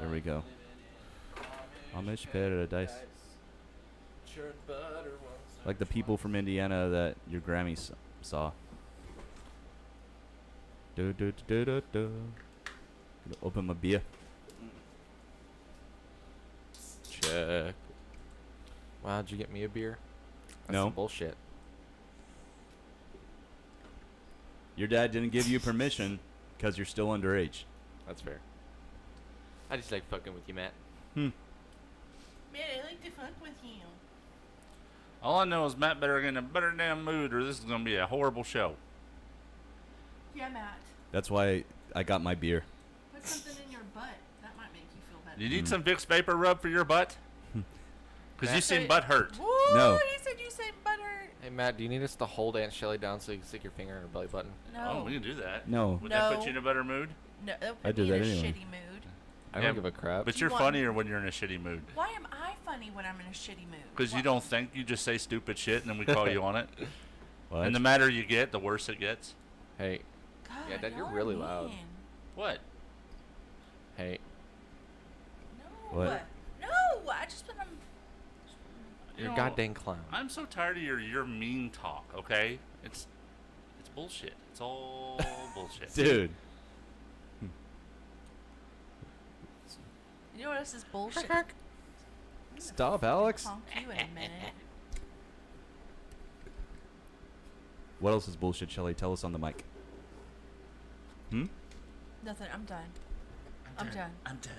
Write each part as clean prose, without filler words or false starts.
There we go. Amish paradise. Like the people from Indiana that your Grammy saw. Gonna open my beer. Check. Wow, did you get me a beer? That's No. some bullshit. Your dad didn't give you permission because you're still underage. That's fair. I just like fucking with you, Matt. Man, I like to fuck with you. All I know is Matt better get in a better damn mood or this is going to be a horrible show. Yeah, Matt. That's why I got my beer. Put something in your butt. That might make you feel better. You need some Vicks Vapor Rub for your butt? Because you seem butt hurt. Woo, No. He said you say butt hurt. Hey, Matt, do you need us to hold Aunt Shelly down so you can stick your finger in her belly button? Oh, No. we can do that. No. Would that put No. you in a better mood? No, that I would do be in that a anyway. shitty mood. I Yeah, don't give a crap. But You you're want- funnier when you're in a shitty mood. Why am I funny when I'm in a shitty mood? Because you Why- don't think, you just say stupid shit and then we call you on it. What? And the madder you get, the worse it gets. Hey, God, Yeah, Dad, you're y'all are really loud. mean. What? hey. No. What? No, I just put them. You You're a know, goddamn clown. I'm so tired of your mean talk, okay? It's bullshit. It's all bullshit. Dude. You know what else is bullshit? Stop, Alex. Honk you in a minute. What else is bullshit, Shelly? Tell us on the mic. Nothing. I'm done. I'm done. I'm done.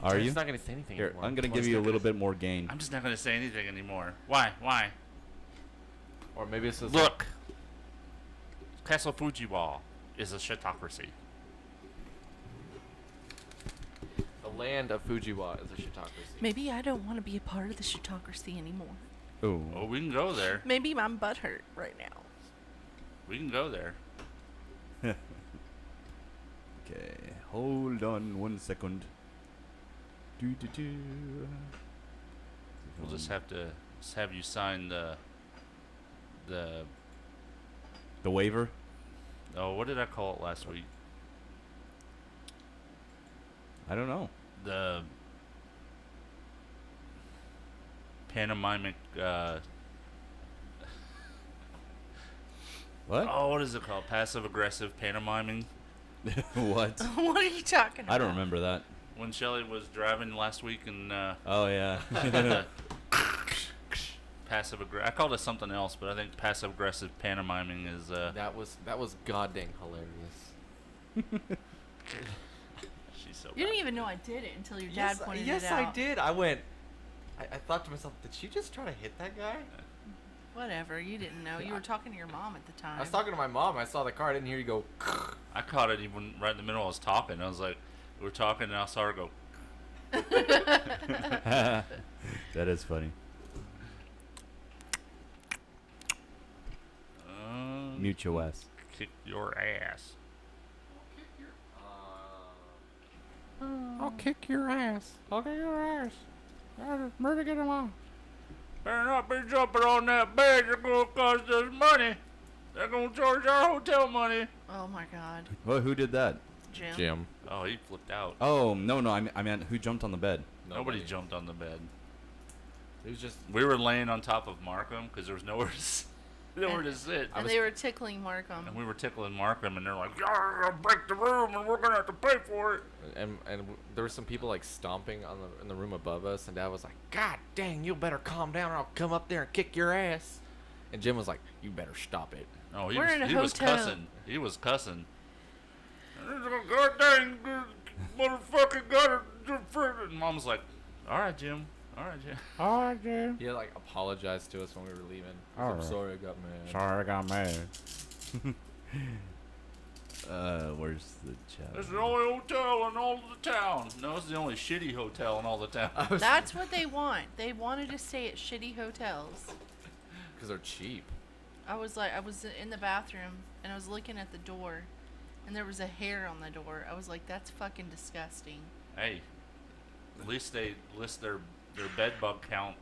Are He's you? not going to say anything Here, anymore. I'm going to What's give you a that little gonna bit more gain. I'm just not going to say anything anymore. Why? Why? Or maybe this is Look. Castle Fujiwara is a shitocracy. the land of Fujiwara is a shitocracy. Maybe I don't want to be a part of the shitocracy anymore. Oh. Oh, we can go there. Maybe my butt hurt right now. We can go there. Okay, hold on 1 second. Do. We'll just have you sign the The waiver? oh, what did I call it last week? I don't know. The pantomimic What? oh, what is it called? Passive aggressive pantomiming. What? What are you talking about? I don't remember that. When Shelly was driving last week and Oh, yeah. passive aggressive, I called it something else, but I think passive aggressive pantomiming is That was goddamn hilarious. she's so You bad. didn't even know I did it until your dad pointed yes, it out. I did. I thought to myself, did she just try to hit that guy? Whatever. You didn't know. You were talking to your mom at the time. I was talking to my mom. I saw the car. I didn't hear you go. I caught it even right in the middle. I was talking. I was like, we were talking, and I saw her go. That is funny. Mute your ass. Kick your ass. I'll kick your ass. I'll kick your ass. Murder get him on. Better not be jumping on that bed. You're going to cost us money. They're going to charge our hotel money. Oh my God, Well, who did that? Jim. Oh, he flipped out. Oh, no, I meant who jumped on the bed? Nobody jumped on the bed. It was just. We were laying on top of Markham because there was nowhere to sit. And they were tickling Markham. And we were tickling Markham, and they're like, "You're gonna break the room, and we're gonna have to pay for it." And there were some people like stomping on in the room above us, and Dad was like, "God dang, you better calm down, or I'll come up there and kick your ass." And Jim was like, "You better stop it." Oh, We're in a he was hotel. cussing. He was cussing. God dang, motherfucking got it. And Mom was like, "All right, Jim. All right, Jim." All right, Jim. He like apologized to us when we were leaving. All I'm right. sorry, I got mad. Sorry, I got mad. Where's the chat? It's the only hotel in all the town. No, it's the only shitty hotel in all the town. That's what they want. They wanted to stay at shitty hotels. Because they're cheap. I was in the bathroom and I was looking at the door, and there was a hair on the door. I was like, that's fucking disgusting. Hey, at least they list their bed bug count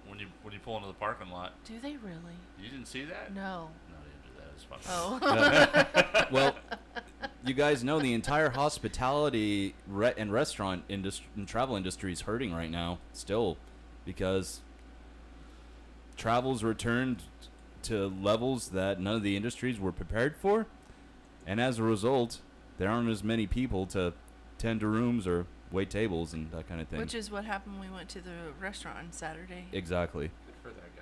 when you pull into the parking lot. Do they really? You didn't see that? No. No, you didn't do that. It's fucking. Oh. Well, you guys know the entire hospitality and restaurant industry and travel industry is hurting right now still because travel's returned to levels that none of the industries were prepared for, and as a result there aren't as many people to tend to rooms or wait tables and that kind of thing. Which is what happened when we went to the restaurant on Saturday. Exactly. Good for that guy.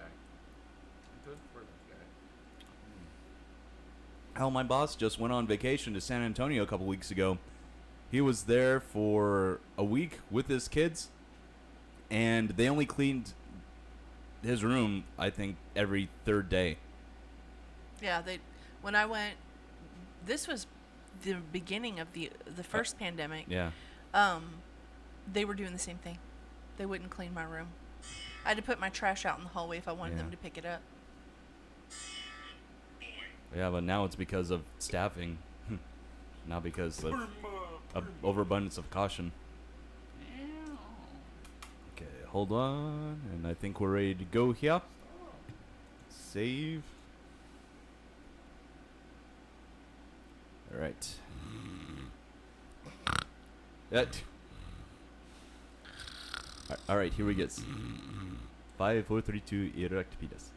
Good for that guy. Hell, my boss just went on vacation to San Antonio a couple weeks ago. He was there for a week with his kids, and they only cleaned his room, I think, every third day. Yeah, when I went, this was the beginning of the first pandemic. Yeah. They were doing the same thing. They wouldn't clean my room. I had to put my trash out in the hallway if I wanted them to pick it up. Yeah, but now it's because of staffing, not because of overabundance of caution. Okay, hold on, and I think we're ready to go here. Save. All right. That. All right, here we go. 5, 4, 3, 2, erect penis.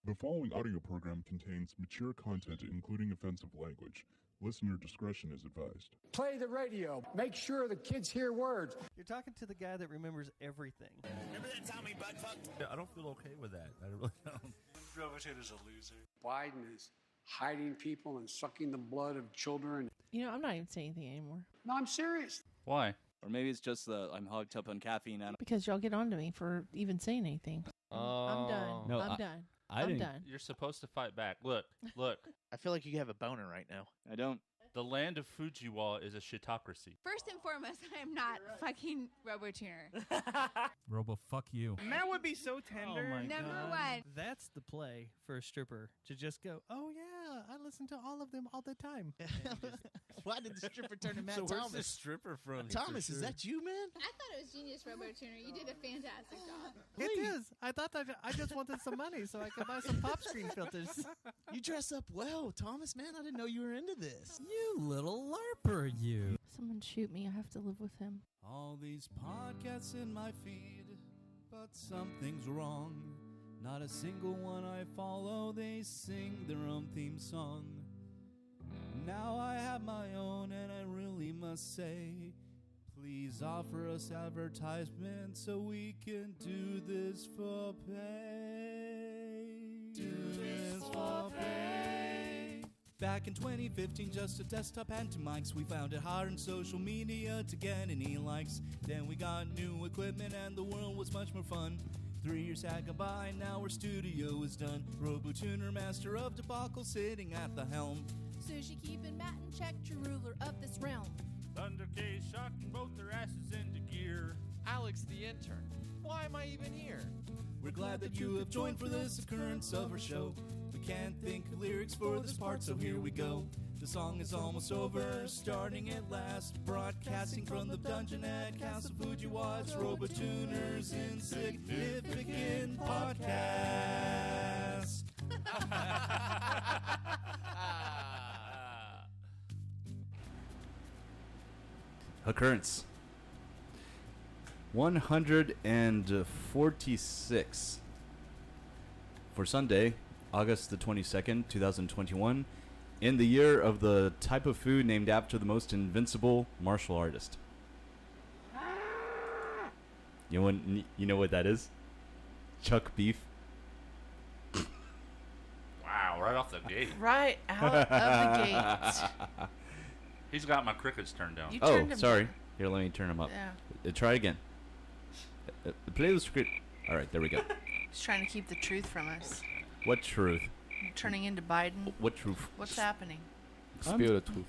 The following audio program contains mature content, including offensive language. Listener discretion is advised. Play the radio. Make sure the kids hear words. You're talking to the guy that remembers everything. Remember that time we butt fucked? I don't feel okay with that. I really don't. Robotator's a loser. Biden is hiding people and sucking the blood of children. You know, I'm not even saying anything anymore. No, I'm serious. Why? Or maybe it's just I'm hogged up on caffeine. Because y'all get on to me for even saying anything. I'm done. No, I'm done. I'm done. You're supposed to fight back. Look. I feel like you have a boner right now. I don't. The land of Fujiwa is a shitocracy. First and foremost, I am not fucking RoboTuner. Robo, fuck you. That would be so tender. Oh my Number God. one. That's the play for a stripper, to just go, oh yeah, I listen to all of them all the time. Why did the stripper turn to Matt So where's Thomas? the stripper from? Thomas, is that you, man? I thought it was genius, RoboTuner. You did a fantastic job. It is. I thought that I just wanted some money so I could buy some pop screen filters. You dress up well, Thomas, man. I didn't know you were into this. You little LARPer, you. Someone shoot me. I have to live with him. All these podcasts in my feed, but something's wrong. Not a single one I follow, they sing their own theme song. Now I have my own, and I really must say, please offer us advertisement so we can do this for pay. Do this for pay. Back in 2015, just a desktop and 2 mics. We found it hard on social media to get any likes. Then we got new equipment and the world was much more fun. 3 years had gone by, now our studio is done. RoboTuner, master of debacle, sitting at the helm. Sushi keeping Matt in check, true ruler of this realm. Thunder K shocking both their asses into gear. Alex the intern. Why am I even here? We're glad that you have joined for this occurrence of our show. We can't think of lyrics for this part, so here we go. The song is almost over, starting at last. Broadcasting from the dungeon at Castle Fujiwa's RoboTuner's Insignificant Podcast. Occurrence 146 for Sunday, August the 22nd, 2021, in the year of the type of food named after the most invincible martial artist. You know what that is? Chuck beef. Wow, right off the gate. Right out of the gate. He's got my crickets turned down. You turned Oh, him sorry. down. Here, let me turn them up. Yeah. Try again. Play the script. All right, there we go. He's trying to keep the truth from us. What truth? You're turning into Biden. What truth? What's happening? Spew the truth.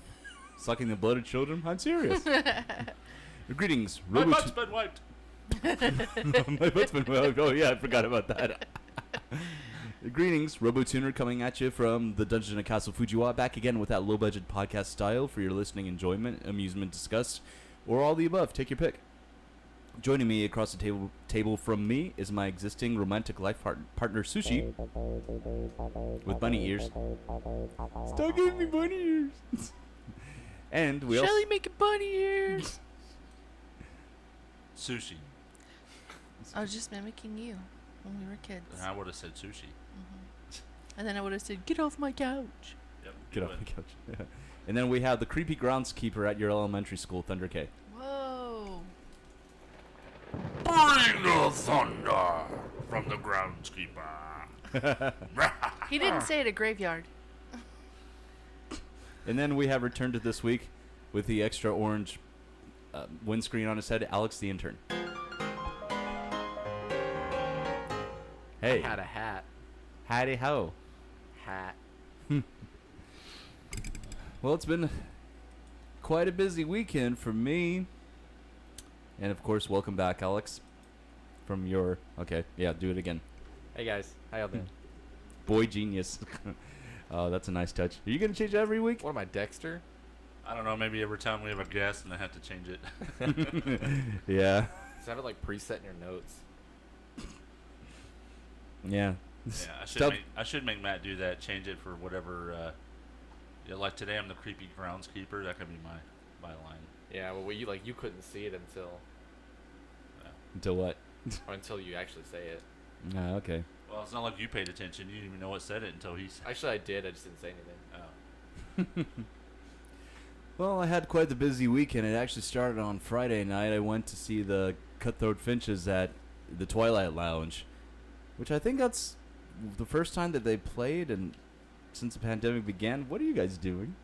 Sucking the blood of children? I'm serious. Greetings, My butt's been wiped. My butt's been wiped. Oh yeah, I forgot about that. Greetings, RoboTuner coming at you from the Dungeon of Castle Fujiwa, back again with that low-budget podcast style for your listening enjoyment, amusement, disgust, or all the above. Take your pick. Joining me across the table from me is my existing romantic life partner, Sushi, with bunny ears. Stop giving me bunny ears. And we also... Shelly making bunny ears. Sushi. I was just mimicking you when we were kids. And I would have said sushi. And then I would have said, "Get off my couch." Yep. Get off the couch. Yeah. And then we have the creepy groundskeeper at your elementary school, Thunder K. Whoa. Bring the thunder from the groundskeeper. He didn't say it at graveyard. And then we have returned to this week with the extra orange windscreen on his head, Alex the intern. Hey. I had a hat. Howdy ho. Hat. Well, it's been quite a busy weekend for me. And of course, welcome back, Alex. From your... Okay, yeah, do it again. Hey guys, how y'all doing? Boy genius. Oh, that's a nice touch. Are you going to change it every week? What am I, Dexter? I don't know, maybe every time we have a guest and I have to change it. Yeah. Just have it like preset in your notes. Yeah. Yeah, I should make Matt do that. Change it for whatever. Yeah, like today I'm the creepy groundskeeper. That could be my line. Yeah, well, you couldn't see it until Until what? or until you actually say it. Ah, okay. Well, it's not like you paid attention. You didn't even know what said it until he said. Actually, I did. I just didn't say anything. Oh. Well, I had quite the busy weekend. It actually started on Friday night. I went to see the Cutthroat Finches at the Twilight Lounge, which I think that's the first time that they played and since the pandemic began. What are you guys doing?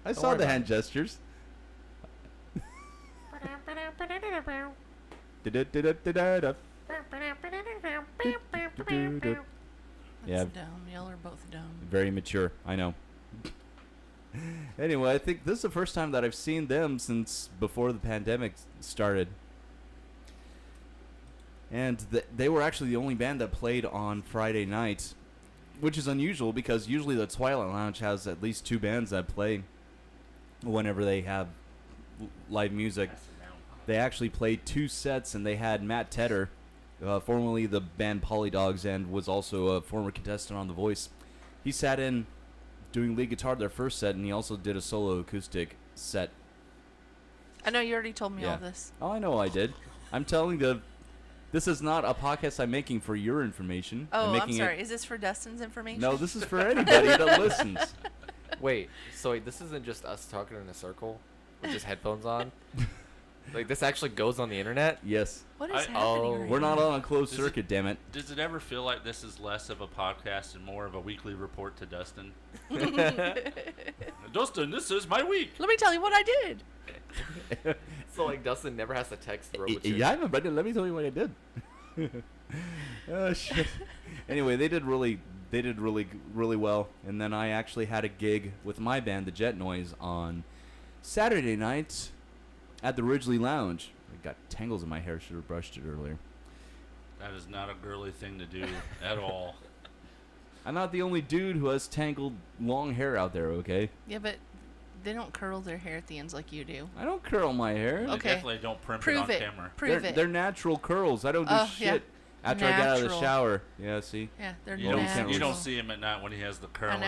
I Don't saw worry the about hand it. gestures. Yeah, That's dumb. Y'all are both dumb. very mature. I know. Anyway, I think this is the first time that I've seen them since before the pandemic started. And they were actually the only band that played on Friday night, which is unusual because usually the Twilight Lounge has at least 2 bands that play whenever they have live music. They actually played 2 sets, and they had Matt Tedder, formerly the band Polydogs, and was also a former contestant on The Voice. He sat in doing lead guitar their first set, and he also did a solo acoustic set. I know you already told me all this. Oh, I know I did. I'm telling this is not a podcast I'm making for your information. Oh, I'm making sorry. Is this for Dustin's information? No, this is for anybody that listens. Wait, so this isn't just us talking in a circle with just headphones on? Like, this actually goes on the internet? Yes. What is happening right We're not now? on a closed circuit, damn it. Does it ever feel like this is less of a podcast and more of a weekly report to Dustin? Dustin, this is my week. Let me tell you what I did. So, like, Dustin never has to text Robotuner. Yeah, but let me tell you what I did. Oh shit. Anyway, they did really well, and then I actually had a gig with my band, the Jet Noise, on Saturday night at the Ridgely Lounge. I got tangles in my hair. Should have brushed it earlier. That is not a girly thing to do at all. I'm not the only dude who has tangled long hair out there, okay? Yeah, but they don't curl their hair at the ends like you do. I don't curl my hair. They Okay. definitely don't primp it Prove on it. camera. Prove it. They're natural curls. I don't do Oh, shit yeah. after I get out of the Natural. shower. Yeah, see? Yeah, they're You natural. don't see him at night when he has the curling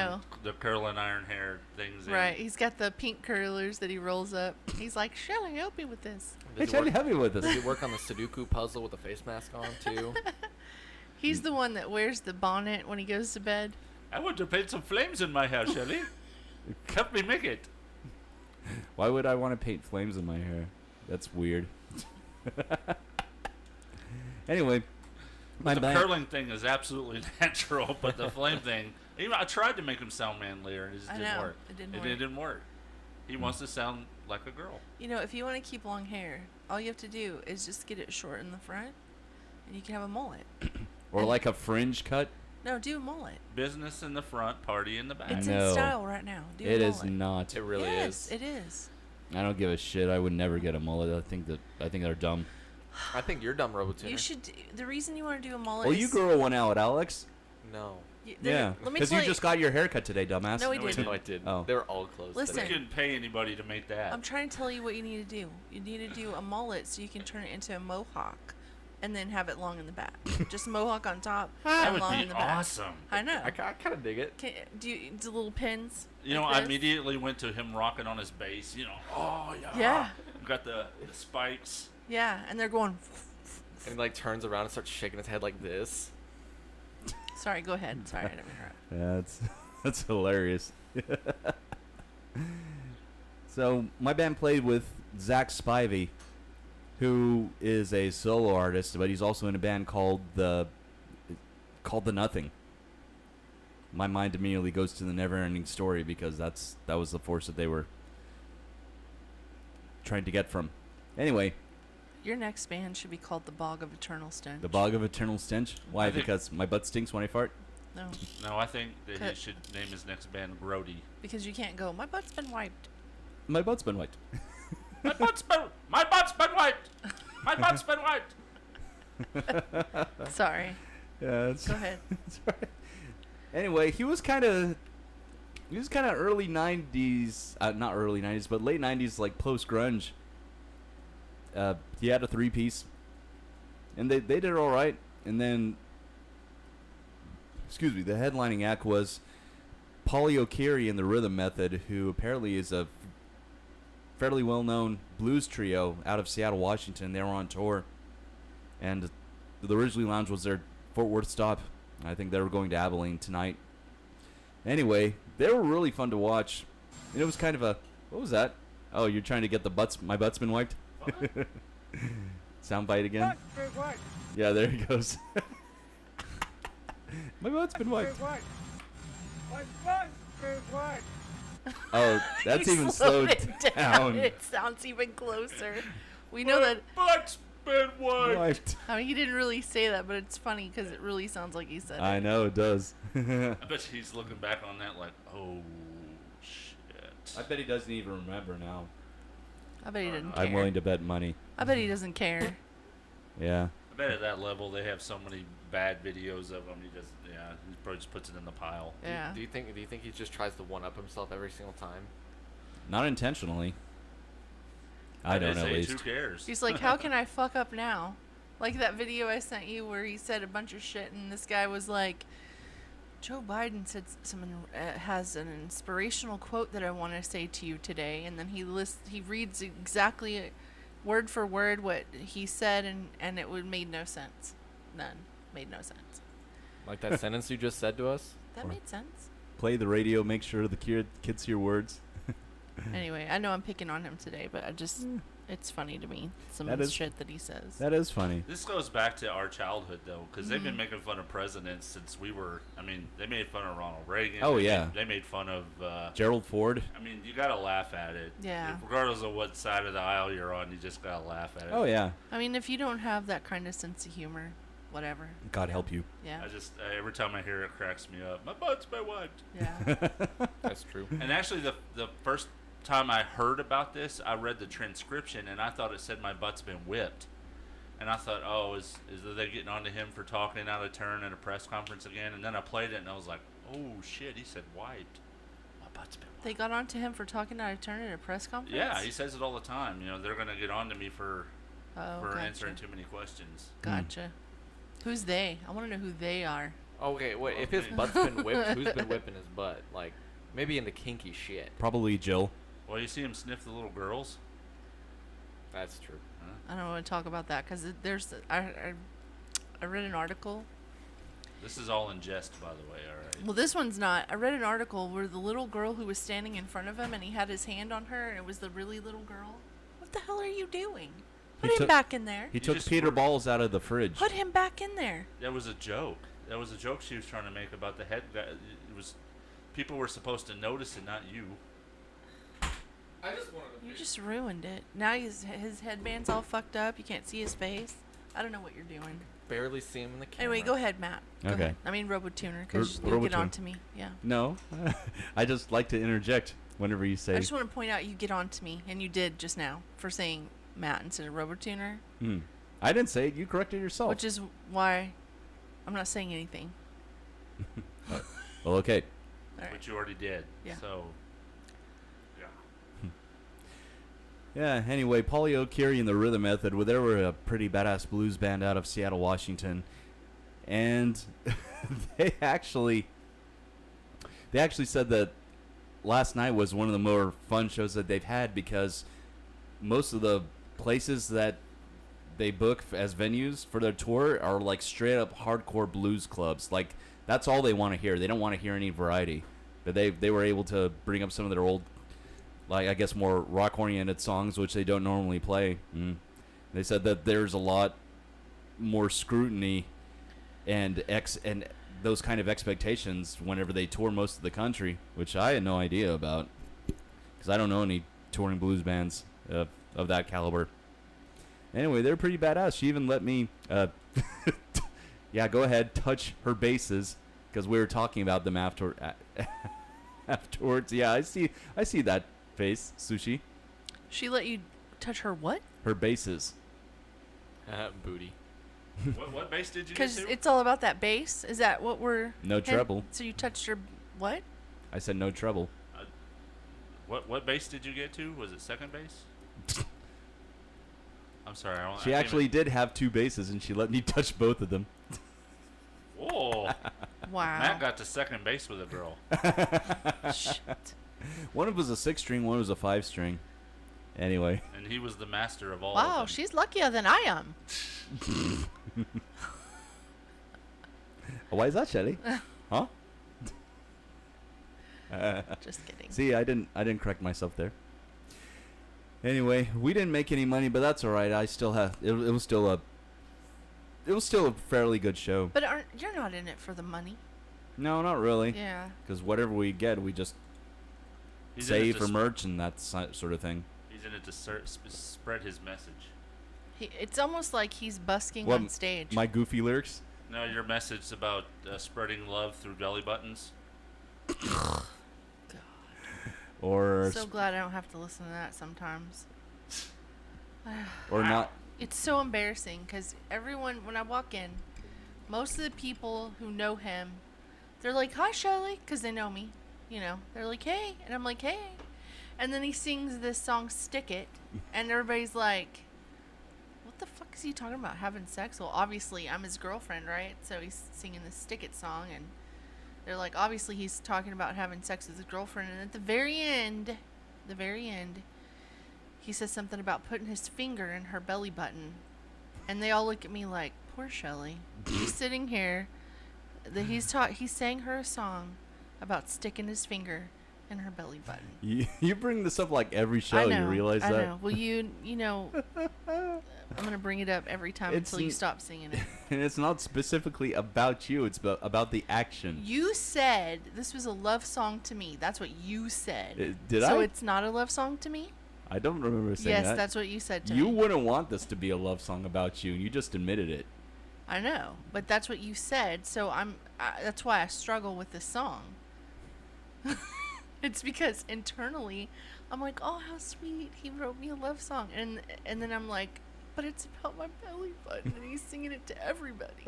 iron hair things. Right, he's got the pink curlers that he rolls up. He's like, Shelly, help me with this. Hey, Shelly, help me with this. Does he work on the Sudoku puzzle with a face mask on, too? He's the one that wears the bonnet when he goes to bed. I want to paint some flames in my hair, Shelly. Help me make it. Why would I want to paint flames in my hair? That's weird. Anyway, The curling thing is absolutely natural, but the flame thing, even I tried to make him sound manlier, and it just didn't work. It didn't It work. didn't work. He wants to sound like a girl. You know, if you want to keep long hair, all you have to do is just get it short in the front, and you can have a mullet. Or like a fringe cut. No, do a mullet. Business in the front, party in the back. It's No. in style right now. Do a It is mullet. not. It really Yes, is. it is. I don't give a shit. I would never get a mullet. I think they're dumb. I think you're dumb, Robotuner. You should. The reason you want to do a mullet. Well, is you grow one out, Alex. No. Yeah, Let me because tell you just got your haircut today, dumbass. No, he didn't. No, I didn't. Oh. They were all closed. Listen. You today. couldn't pay anybody to make that. I'm trying to tell you what you need to do. You need to do a mullet so you can turn it into a mohawk and then have it long in the back. Just mohawk on top That and would long be in the back. awesome. I know. I kind of dig it. Do you do little pins? You know, like I this? immediately went to him rocking on his bass. You know, oh yeah. Yeah. Got the spikes. Yeah, and they're going. And he like turns around and starts shaking his head like this. Sorry, go ahead. Sorry, I didn't interrupt. Yeah, that's hilarious. So my band played with Zach Spivey, who is a solo artist, but he's also in a band called the Nothing. My mind immediately goes to the Never-Ending Story because that was the force that they were trying to get from. Anyway, Your next band should be called The Bog of Eternal Stench. the Bog of Eternal Stench. Why? I think- Because my butt stinks when I fart. No, No, I think that he Cut. should name his next band Grody. because you can't go. My butt's been wiped. My butt's been wiped. My butt's been wiped. My butt's been wiped. Sorry. Yeah, Go ahead. That's right. Anyway, he was kind of early 90s, not early 90s, but late 90s, like post grunge. He had a 3-piece, and they did all right. And then, excuse me, the headlining act was Paulie O'Keefe and the Rhythm Method, who apparently is a fairly well-known blues trio out of Seattle, Washington. They were on tour, and the Ridgely Lounge was their Fort Worth stop. I think they were going to Abilene tonight. Anyway, they were really fun to watch, and it was kind of a, what was that? Oh, you're trying to get my butt's been wiped? Soundbite again? Yeah, there he goes. My butt's been wiped. Oh, that's He even slowed slowed it down. It sounds even closer. We know that. Butt's been wiped. Wiped. I mean, he didn't really say that, but it's funny because it really sounds like he said I it. know, it does. I bet he's looking back on that like, oh shit. I bet he doesn't even remember now. I bet he didn't care. I'm willing to bet money. I bet he doesn't care. Yeah. I bet at that level they have so many bad videos of him. He probably just puts it in the pile. Yeah. Do you think he just tries to one up himself every single time? Not intentionally. I don't at say, least. Who cares? He's like, how can I fuck up now? Like that video I sent you where he said a bunch of shit, and this guy was like, Joe Biden said has an inspirational quote that I want to say to you today, and then he reads exactly word for word what he said, and it made no sense. None. Made no sense. Like that sentence you just said to us? That made sense. Play the radio, make sure the kids hear words. Anyway, I know I'm picking on him today, but it's funny to me, some That of the is- shit that he says. That is funny. This goes back to our childhood, though, because they've been Mhm. making fun of presidents since we were. I mean, they made fun of Ronald Reagan. Oh, they yeah. Made, they made fun of Gerald Ford. I mean, you gotta laugh at it. Yeah. Regardless of what side of the aisle you're on, you just gotta laugh at it. Oh, yeah. I mean, if you don't have that kind of sense of humor, whatever. God help you. Yeah. I just every time I hear it, cracks me up. My butt's been wiped. Yeah. That's true. And actually, the first time I heard about this, I read the transcription and I thought it said my butt's been whipped. And I thought, oh, is they getting on to him for talking out of turn at a press conference again? And then I played it and I was like, oh shit, he said wiped. My butt's been wiped. They got on to him for talking out of turn at a press conference? Yeah, he says it all the time. You know, they're gonna get on to me for gotcha. answering too many questions. Gotcha. Who's they? I want to know who they are. Okay, wait. If his butt's been whipped, who's been whipping his butt? Like, maybe into kinky shit. Probably Jill. Well, you see him sniff the little girls. That's true. I don't want to talk about that because I read an article. This is all in jest, by the way. All right. Well, this one's not. I read an article where the little girl who was standing in front of him and he had his hand on her and it was the really little girl. What the hell are you doing? Put him back in there. He took Peter Balls out of the fridge. Put him back in there. That was a joke. That was a joke she was trying to make about the head guy. It was people were supposed to notice it, not you. I just wanted You just ruined it. Now his headband's all fucked up. You can't see his face. I don't know what you're doing. barely see him in the camera. Anyway, go ahead, Matt. Go Okay. ahead. I mean, RoboTuner, because Ro- you'll get RoboTuner. on to me. Yeah. No, I just like to interject whenever you say. I just want to point out you get on to me, and you did just now for saying Matt instead of RoboTuner, I didn't say it. You corrected yourself. which is why I'm not saying anything. Well, okay. All right. Which you already did. Yeah. So, yeah. Yeah, anyway, Paulie O'Keefe and the Rhythm Method, well, they were a pretty badass blues band out of Seattle, Washington. And they actually said that last night was one of the more fun shows that they've had because most of the places that they book as venues for their tour are like straight up hardcore blues clubs. Like, that's all they want to hear. They don't want to hear any variety. But they were able to bring up some of their old, like, I guess more rock-oriented songs, which they don't normally play. They said that there's a lot more scrutiny and those kind of expectations whenever they tour most of the country, which I had no idea about because I don't know any touring blues bands of that caliber. Anyway, they're pretty badass. She even let me, yeah, go ahead, touch her basses because we were talking about them afterwards. Yeah, I see that face, Sushi. She let you touch her what? Her basses. Booty. What bass did you get Because to? it's all about that bass. Is that what we're... No treble. So you touched her... What? I said no treble. What bass did you get to? Was it second bass? I'm sorry. She actually did have two basses, and she let me touch both of them. Whoa. Wow. Matt got to second base with a girl. Shit. One was a 6-string, one was a 5-string. Anyway. And he was the master of all of Wow, them. she's luckier than I am. Why is that, Shelly? Huh? Just kidding. See, I didn't correct myself there. Anyway, we didn't make any money, but that's all right. I still have it was still a fairly good show. But you're not in it for the money. No, not really. Yeah. Because whatever we get, we just save for merch and that sort of thing. He's in it to spread his message. It's almost like he's busking What, on stage. my goofy lyrics? No, your message about spreading love through belly buttons. God. Or So glad I don't have to listen to that sometimes. or not. It's so embarrassing because everyone, when I walk in, most of the people who know him, they're like, "Hi, Shelley," because they know me. You know, they're like, "Hey," and I'm like, "Hey," and then he sings this song, "Stick It," and everybody's like, "What the fuck is he talking about? Having sex?" Well, obviously, I'm his girlfriend, right? So he's singing this "Stick It" song, and they're like, obviously, he's talking about having sex with his girlfriend, and at the very end, he says something about putting his finger in her belly button. And they all look at me like, poor Shelley. She's sitting here. He's sang her a song about sticking his finger in her belly button. You bring this up like every show. I know, You realize I that? know. Well, you know, I'm going to bring it up every time until you stop singing it. And it's not specifically about you. It's about the action. You said this was a love song to me. That's what you said. Did I? So it's not a love song to me? I don't remember saying that. Yes, that's what you said to me. You wouldn't want this to be a love song about you, and you just admitted it. I know, but that's what you said, so that's why I struggle with this song. It's because internally, I'm like, oh, how sweet, he wrote me a love song, and then I'm like, but it's about my belly button, and he's singing it to everybody.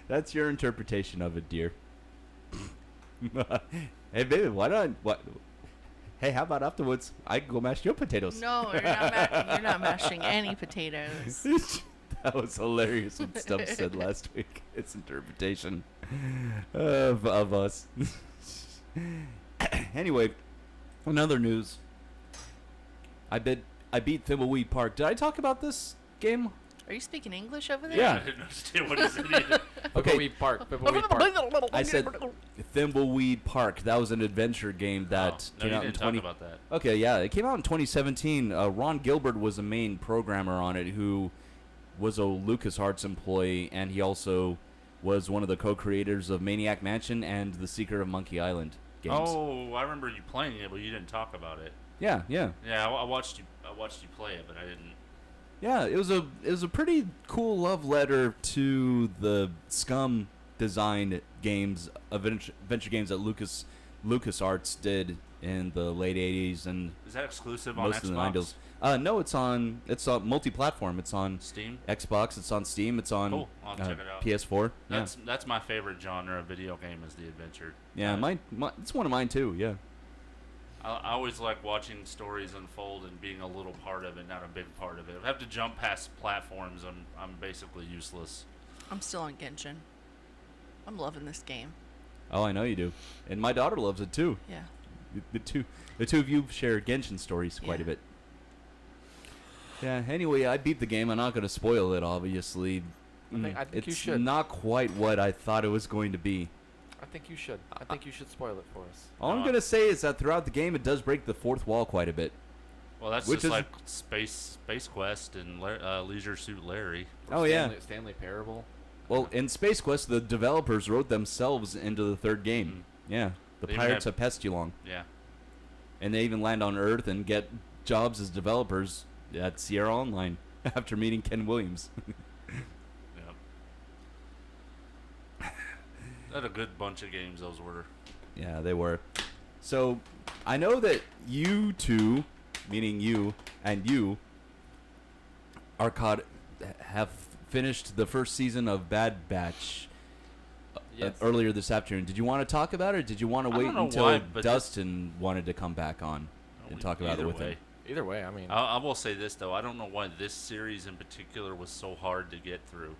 That's your interpretation of it, dear. Hey, baby, why not? What? Hey, how about afterwards? I can go mash your potatoes. No, you're not mashing any potatoes. That was hilarious what Stubbs said last week. Its interpretation of us. Anyway, another news. I beat Thimbleweed Park. Did I talk about this game? Are you speaking English over there? Yeah. I didn't understand what he said either. Okay. Thimbleweed Park. I said Thimbleweed Park. That was an adventure game that No, came you out in didn't 20. talk about that. Okay, yeah, it came out in 2017. Ron Gilbert was the main programmer on it, who was a LucasArts employee, and he also was one of the co-creators of Maniac Mansion and The Secret of Monkey Island games. Oh, I remember you playing it, but you didn't talk about it. Yeah. Yeah, I watched you play it, but I didn't. Yeah, it was a pretty cool love letter to the Scum design games, adventure games that LucasArts did in the late 80s and Is that exclusive on most of the Xbox? 90s. No, it's on multi-platform. It's on Steam, Xbox. It's on Steam. It's on Cool. I'll check it out. PS4. That's my favorite genre of video game is the adventure. Yeah, it's one of mine too. Yeah. I always like watching stories unfold and being a little part of it, not a big part of it. If I have to jump past platforms, I'm basically useless. I'm still on Genshin. I'm loving this game. Oh, I know you do, and my daughter loves it too. Yeah. The two of you share Genshin stories quite a bit. Yeah. Anyway, I beat the game. I'm not going to spoil it, obviously. I think you it's should. not quite what I thought it was going to be. I think you should. I think you should spoil it for us. All I'm going to say is that throughout the game, it does break the fourth wall quite a bit. Well, that's just like Space Quest and Leisure Suit Larry. Oh, yeah. Stanley Parable. Well, in Space Quest, the developers wrote themselves into the third game. Yeah. The They Pirates have- of Pestulon. Yeah. And they even land on Earth and get jobs as developers at Sierra Online after meeting Ken Williams. That a good bunch of games those were. Yeah, they were. So, I know that you two, meaning you and you, have finished the first season of Bad Batch earlier this afternoon. Did you want to talk about it, or did you want to wait until Dustin wanted to come back on and talk about it with him? Either way, I mean... I will say this, though. I don't know why this series in particular was so hard to get through.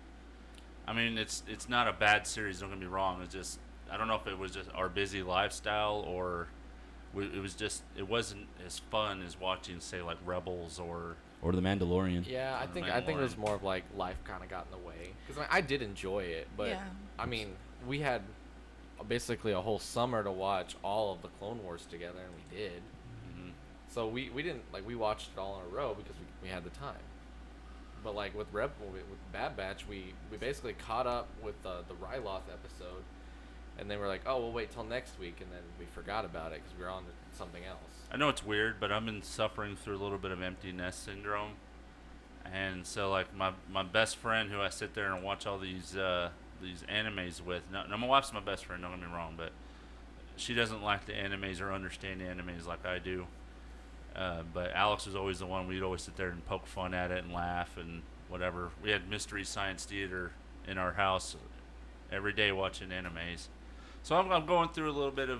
I mean, it's not a bad series, don't get me wrong. It's just, I don't know if it was just our busy lifestyle or it wasn't as fun as watching, say, like Rebels or The Mandalorian. Yeah, I think it was more of like life kind of got in the way. Because I did enjoy it, but I mean, we had basically a whole summer to watch all of the Clone Wars together, and we did. Mm-hmm. So we didn't, like, we watched it all in a row because we had the time. But like with Bad Batch, we basically caught up with the Ryloth episode, and then we're like, oh, we'll wait till next week, and then we forgot about it because we were on to something else. I know it's weird, but I've been suffering through a little bit of empty nest syndrome, and so like my best friend who I sit there and watch all these animes with. Now my wife's my best friend, don't get me wrong, but she doesn't like the animes or understand the animes like I do. But Alex was always the one. We'd always sit there and poke fun at it and laugh and whatever. We had Mystery Science Theater in our house every day watching animes. So I'm going through a little bit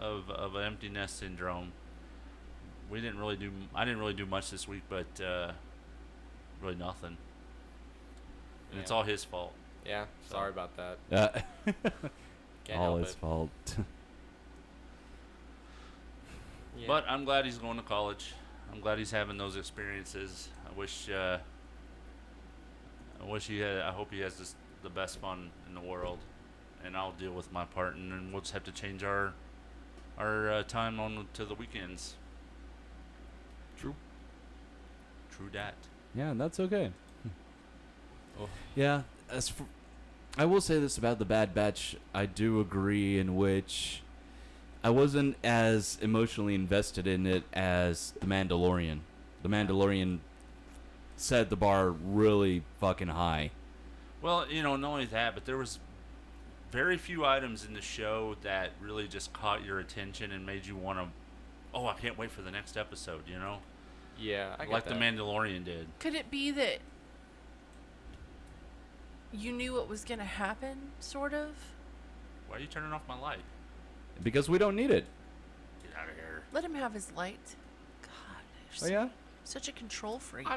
of empty nest syndrome. I didn't really do much this week, but really nothing. And it's all his fault. Yeah, sorry about that. All his fault. Yeah. But I'm glad he's going to college. I'm glad he's having those experiences. I hope he has the best fun in the world, and I'll deal with my part, and then we'll just have to change our time on to the weekends. True dat. Yeah, and that's okay. Oh. Yeah, I will say this about the Bad Batch. I do agree in which I wasn't as emotionally invested in it as The Mandalorian. The Mandalorian set the bar really fucking high. Well, not only that, but there was very few items in the show that really just caught your attention and made you want to, I can't wait for the next episode, Yeah, I get like that. The Mandalorian did. Could it be that you knew what was going to happen, sort of? Why are you turning off my light? Because we don't need it. Get out of here. Let him have his light. God, Oh yeah? such a control freak. I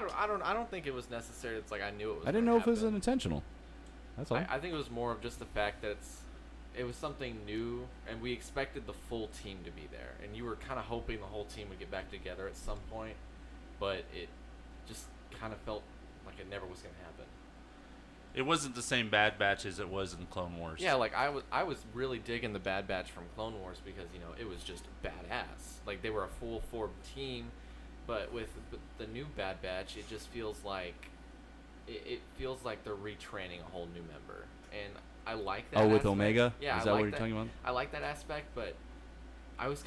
don't think it was necessary. It's like I knew it was. I didn't gonna know if it was happen. intentional. That's all. I think it was more of just the fact that it was something new, and we expected the full team to be there, and you were kind of hoping the whole team would get back together at some point, but it just kind of felt like it never was going to happen. It wasn't the same Bad Batch as it was in Clone Wars. Yeah, like I was really digging the Bad Batch from Clone Wars because it was just badass. Like they were a full formed team, but with the new Bad Batch, it just feels like it feels like they're retraining a whole new member, and I like that. Oh, with aspect. Omega? Yeah, Is that what you're talking about? I like that aspect, but I was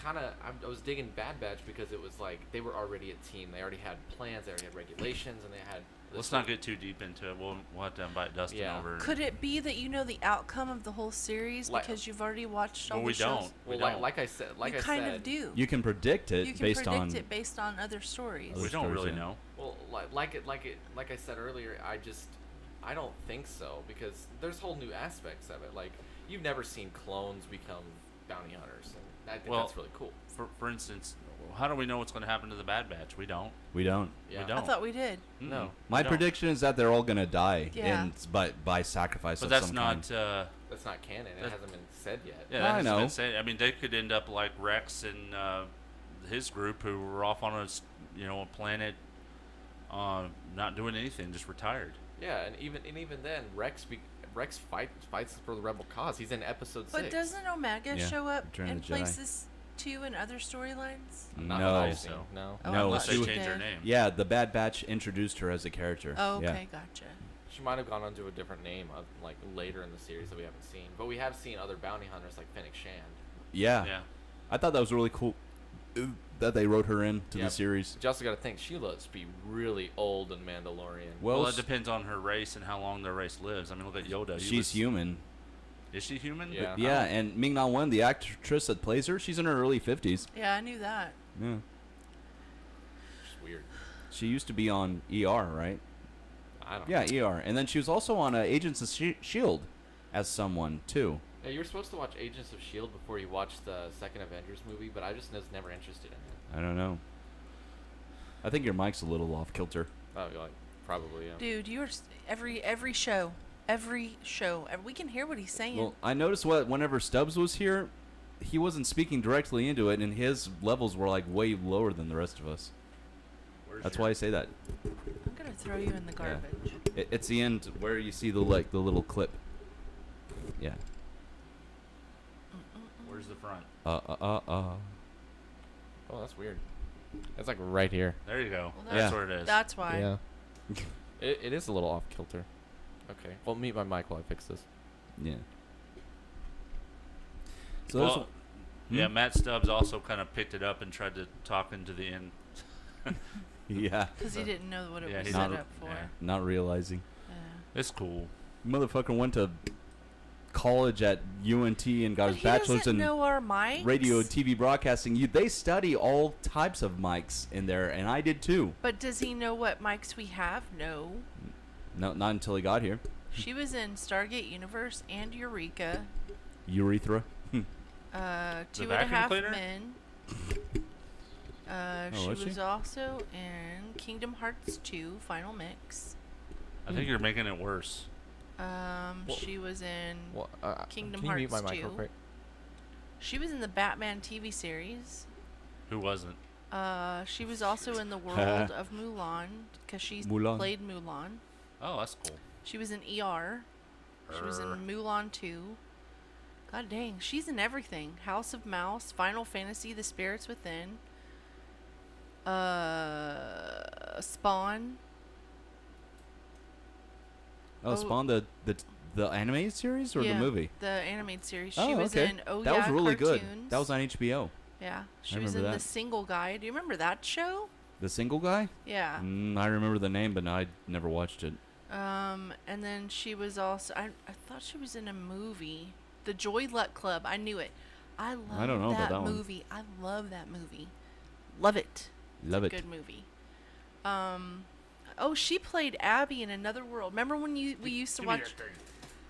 digging Bad Batch because it was like they were already a team. They already had plans. They already had regulations, and they had. Let's not get too deep into it. We'll have to invite Dustin over. Could it be that you know the outcome of the whole series because you've already watched all the shows? Well, we don't. Like I said, you kind of do. You can predict it You can based predict on it based on other stories. We don't really know. Well, like I said earlier, I don't think so because there's whole new aspects of it. Like you've never seen clones become bounty hunters, and I think Well, that's really cool. For instance, how do we know what's going to happen to the Bad Batch? We don't. We don't. Yeah. We don't. I thought we did. No. My we don't. prediction is that they're all gonna die, Yeah. and by sacrifice But of that's some not. kind. That's not canon. It hasn't been said yet. Yeah, I that hasn't know. been said. I mean, they could end up like Rex and his group, who were off on a planet, not doing anything, just retired. Yeah, and even then, Rex fights for the rebel cause. He's in episode 6. But doesn't Omega Yeah, show up Return of in the Jedi. places too in other storylines? Not No. that I've seen. No. Oh, I No, thought Unless they she change their did. name. Yeah, the Bad Batch introduced her as a character. Oh, Yeah. okay, gotcha. She might have gone on to a different name, like later in the series that we haven't seen. But we have seen other bounty hunters like Fennec Shand. Yeah. Yeah. I thought that was really cool that they wrote her into Yeah. the series. But you also got to think she looks to be really old in Mandalorian. Well, it depends on her race and how long their race lives. I mean, look at Yoda. She's human. Is she human? Yeah. Yeah, and Ming-Na Wen, the actress that plays her, she's in her early 50s. Yeah, I knew that. Yeah. It's weird. She used to be on ER, right? I don't Yeah, know. ER. And then she was also on Agents of S.H.I.E.L.D. as someone, too. Yeah, you were supposed to watch Agents of S.H.I.E.L.D. before you watched the second Avengers movie, but I just was never interested in it. I don't know. I think your mic's a little off kilter. Oh, like, probably, yeah. Dude, you're every show, we can hear what he's saying. Well, I noticed whenever Stubbs was here, he wasn't speaking directly into it, and his levels were like way lower than the rest of us. That's why I say that. I'm gonna throw you in the Yeah. garbage. It's the end where you see the little clip. Yeah. Where's the front? Oh, that's weird. It's like right here. There you go. Well, That's where it is. That's why. Yeah. It is a little off kilter. Okay. Well, mute my mic while I fix this. Yeah. So Well, yeah, Hmm? Matt Stubbs also kind of picked it up and tried to talk into the end. yeah. Because he didn't know what it Yeah, was he set didn't. up for. Yeah. Not realizing. Yeah. It's cool. Motherfucker went to college at UNT and got But his he bachelor's doesn't in know our mics. radio and TV broadcasting. They study all types of mics in there, and I did too. But does he know what mics we have? No. No, not until he got here. She was in Stargate Universe and Eureka. Urethra. Two and a vacuum Half cleaner? Men. Oh, was she was she? also in Kingdom Hearts 2 Final Mix. I think you're making it worse. She was in Kingdom can you mute Hearts my mic 2. real quick? She was in the Batman TV series. Who wasn't? She was also in the world of Mulan because she Mulan. played Mulan. Oh, that's cool. She was in ER. She was in Mulan 2. God dang, she's in everything. House of Mouse, Final Fantasy, The Spirits Within. Spawn. Oh, Spawn, the animated series or the Yeah, movie? The animated series. Oh, She was okay. in Oh that Yeah was really Cartoons. good. That was on HBO. Yeah, she I was in remember The that. Single Guy. Do you remember that show? The Single Guy? Yeah. I remember the name, but I never watched it. And then she was also. I thought she was in a movie, The Joy Luck Club. I knew it. I love don't know about that one. movie. I love that movie. Love it. Love it's it. a good movie. Oh, she played Abby in Another World. Remember when we used to watch?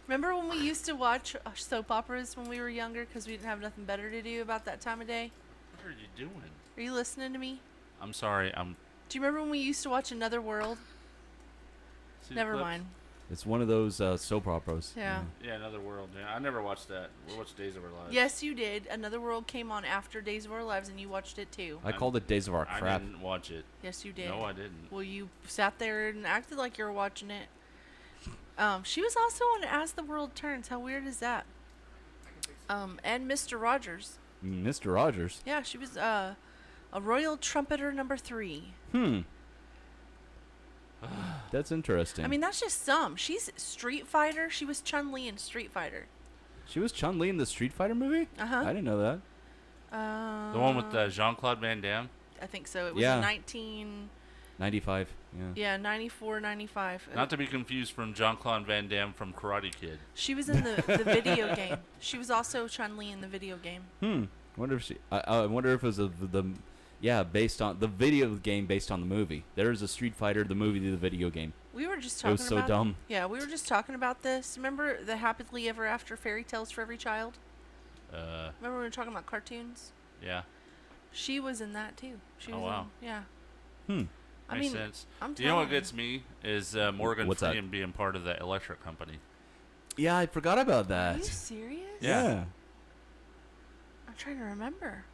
Remember when we used to watch soap operas when we were younger because we didn't have nothing better to do about that time of day? What are you doing? Are you listening to me? I'm sorry. Do you remember when we used to watch Another World? See the Never clips? mind. It's one of those soap operas. Yeah. Yeah, Another World. Yeah, I never watched that. We watched Days of Our Lives. Yes, you did. Another World came on after Days of Our Lives, and you watched it too. I called it Days of Our Crap. I didn't watch it. Yes, you did. No, I didn't. Well, you sat there and acted like you were watching it. She was also on As the World Turns. How weird is that? And Mr. Rogers. Mr. Rogers. Yeah, she was a Royal Trumpeter number 3. That's interesting. I mean, that's just some. She's Street Fighter. She was Chun-Li in Street Fighter. She was Chun-Li in the Street Fighter movie? Uh-huh. I didn't know that. The one with Jean-Claude Van Damme? I think so. It was Yeah. 95, yeah. 94, 95. Not to be confused from Jean-Claude Van Damme from Karate Kid. She was in the video game. She was also Chun-Li in the video game. Wonder if she. I wonder if it was based on the video game based on the movie. There is a Street Fighter, the movie, the video game. We were just It talking was so about dumb. Yeah, we were just talking about this. Remember the Happily Ever After fairy tales for every child? Remember when we were talking about cartoons? Yeah. She was in that too. She was wow. yeah. Makes mean, sense. I'm You know what telling you. gets me is Morgan What's that? Freeman being part of the electric company. Yeah, I forgot about that. Are you serious? Yeah. I'm trying to remember.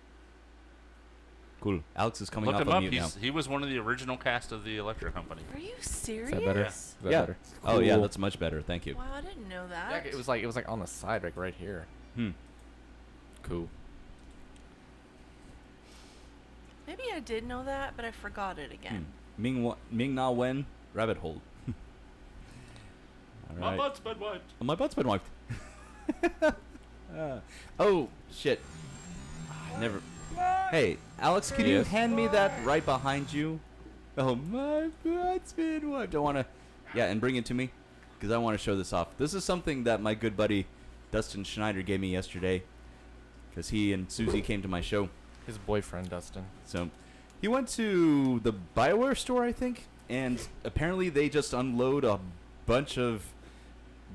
Cool. Alex is coming Look off him on up. mute now. He was one of the original cast of the electric company. Are you serious? Is that better? Yeah. Is that Yeah. better? Oh yeah, Cool. that's much better. Thank you. Wow, I didn't know that. Yeah, it was like on the side, like right here. Cool. Maybe I did know that, but I forgot it again. Ming Na Wen, rabbit hole. All My right. butt's been wiped. Oh, my butt's been wiped. Oh shit! Never. Hey, Alex, can you Yes. hand me that right behind you? Oh, my butt's been wiped. I wanna, yeah, and bring it to me, because I want to show this off. This is something that my good buddy Dustin Schneider gave me yesterday, because he and Susie came to my show. His boyfriend, Dustin. So, he went to the BioWare store, I think, and apparently they just unload a bunch of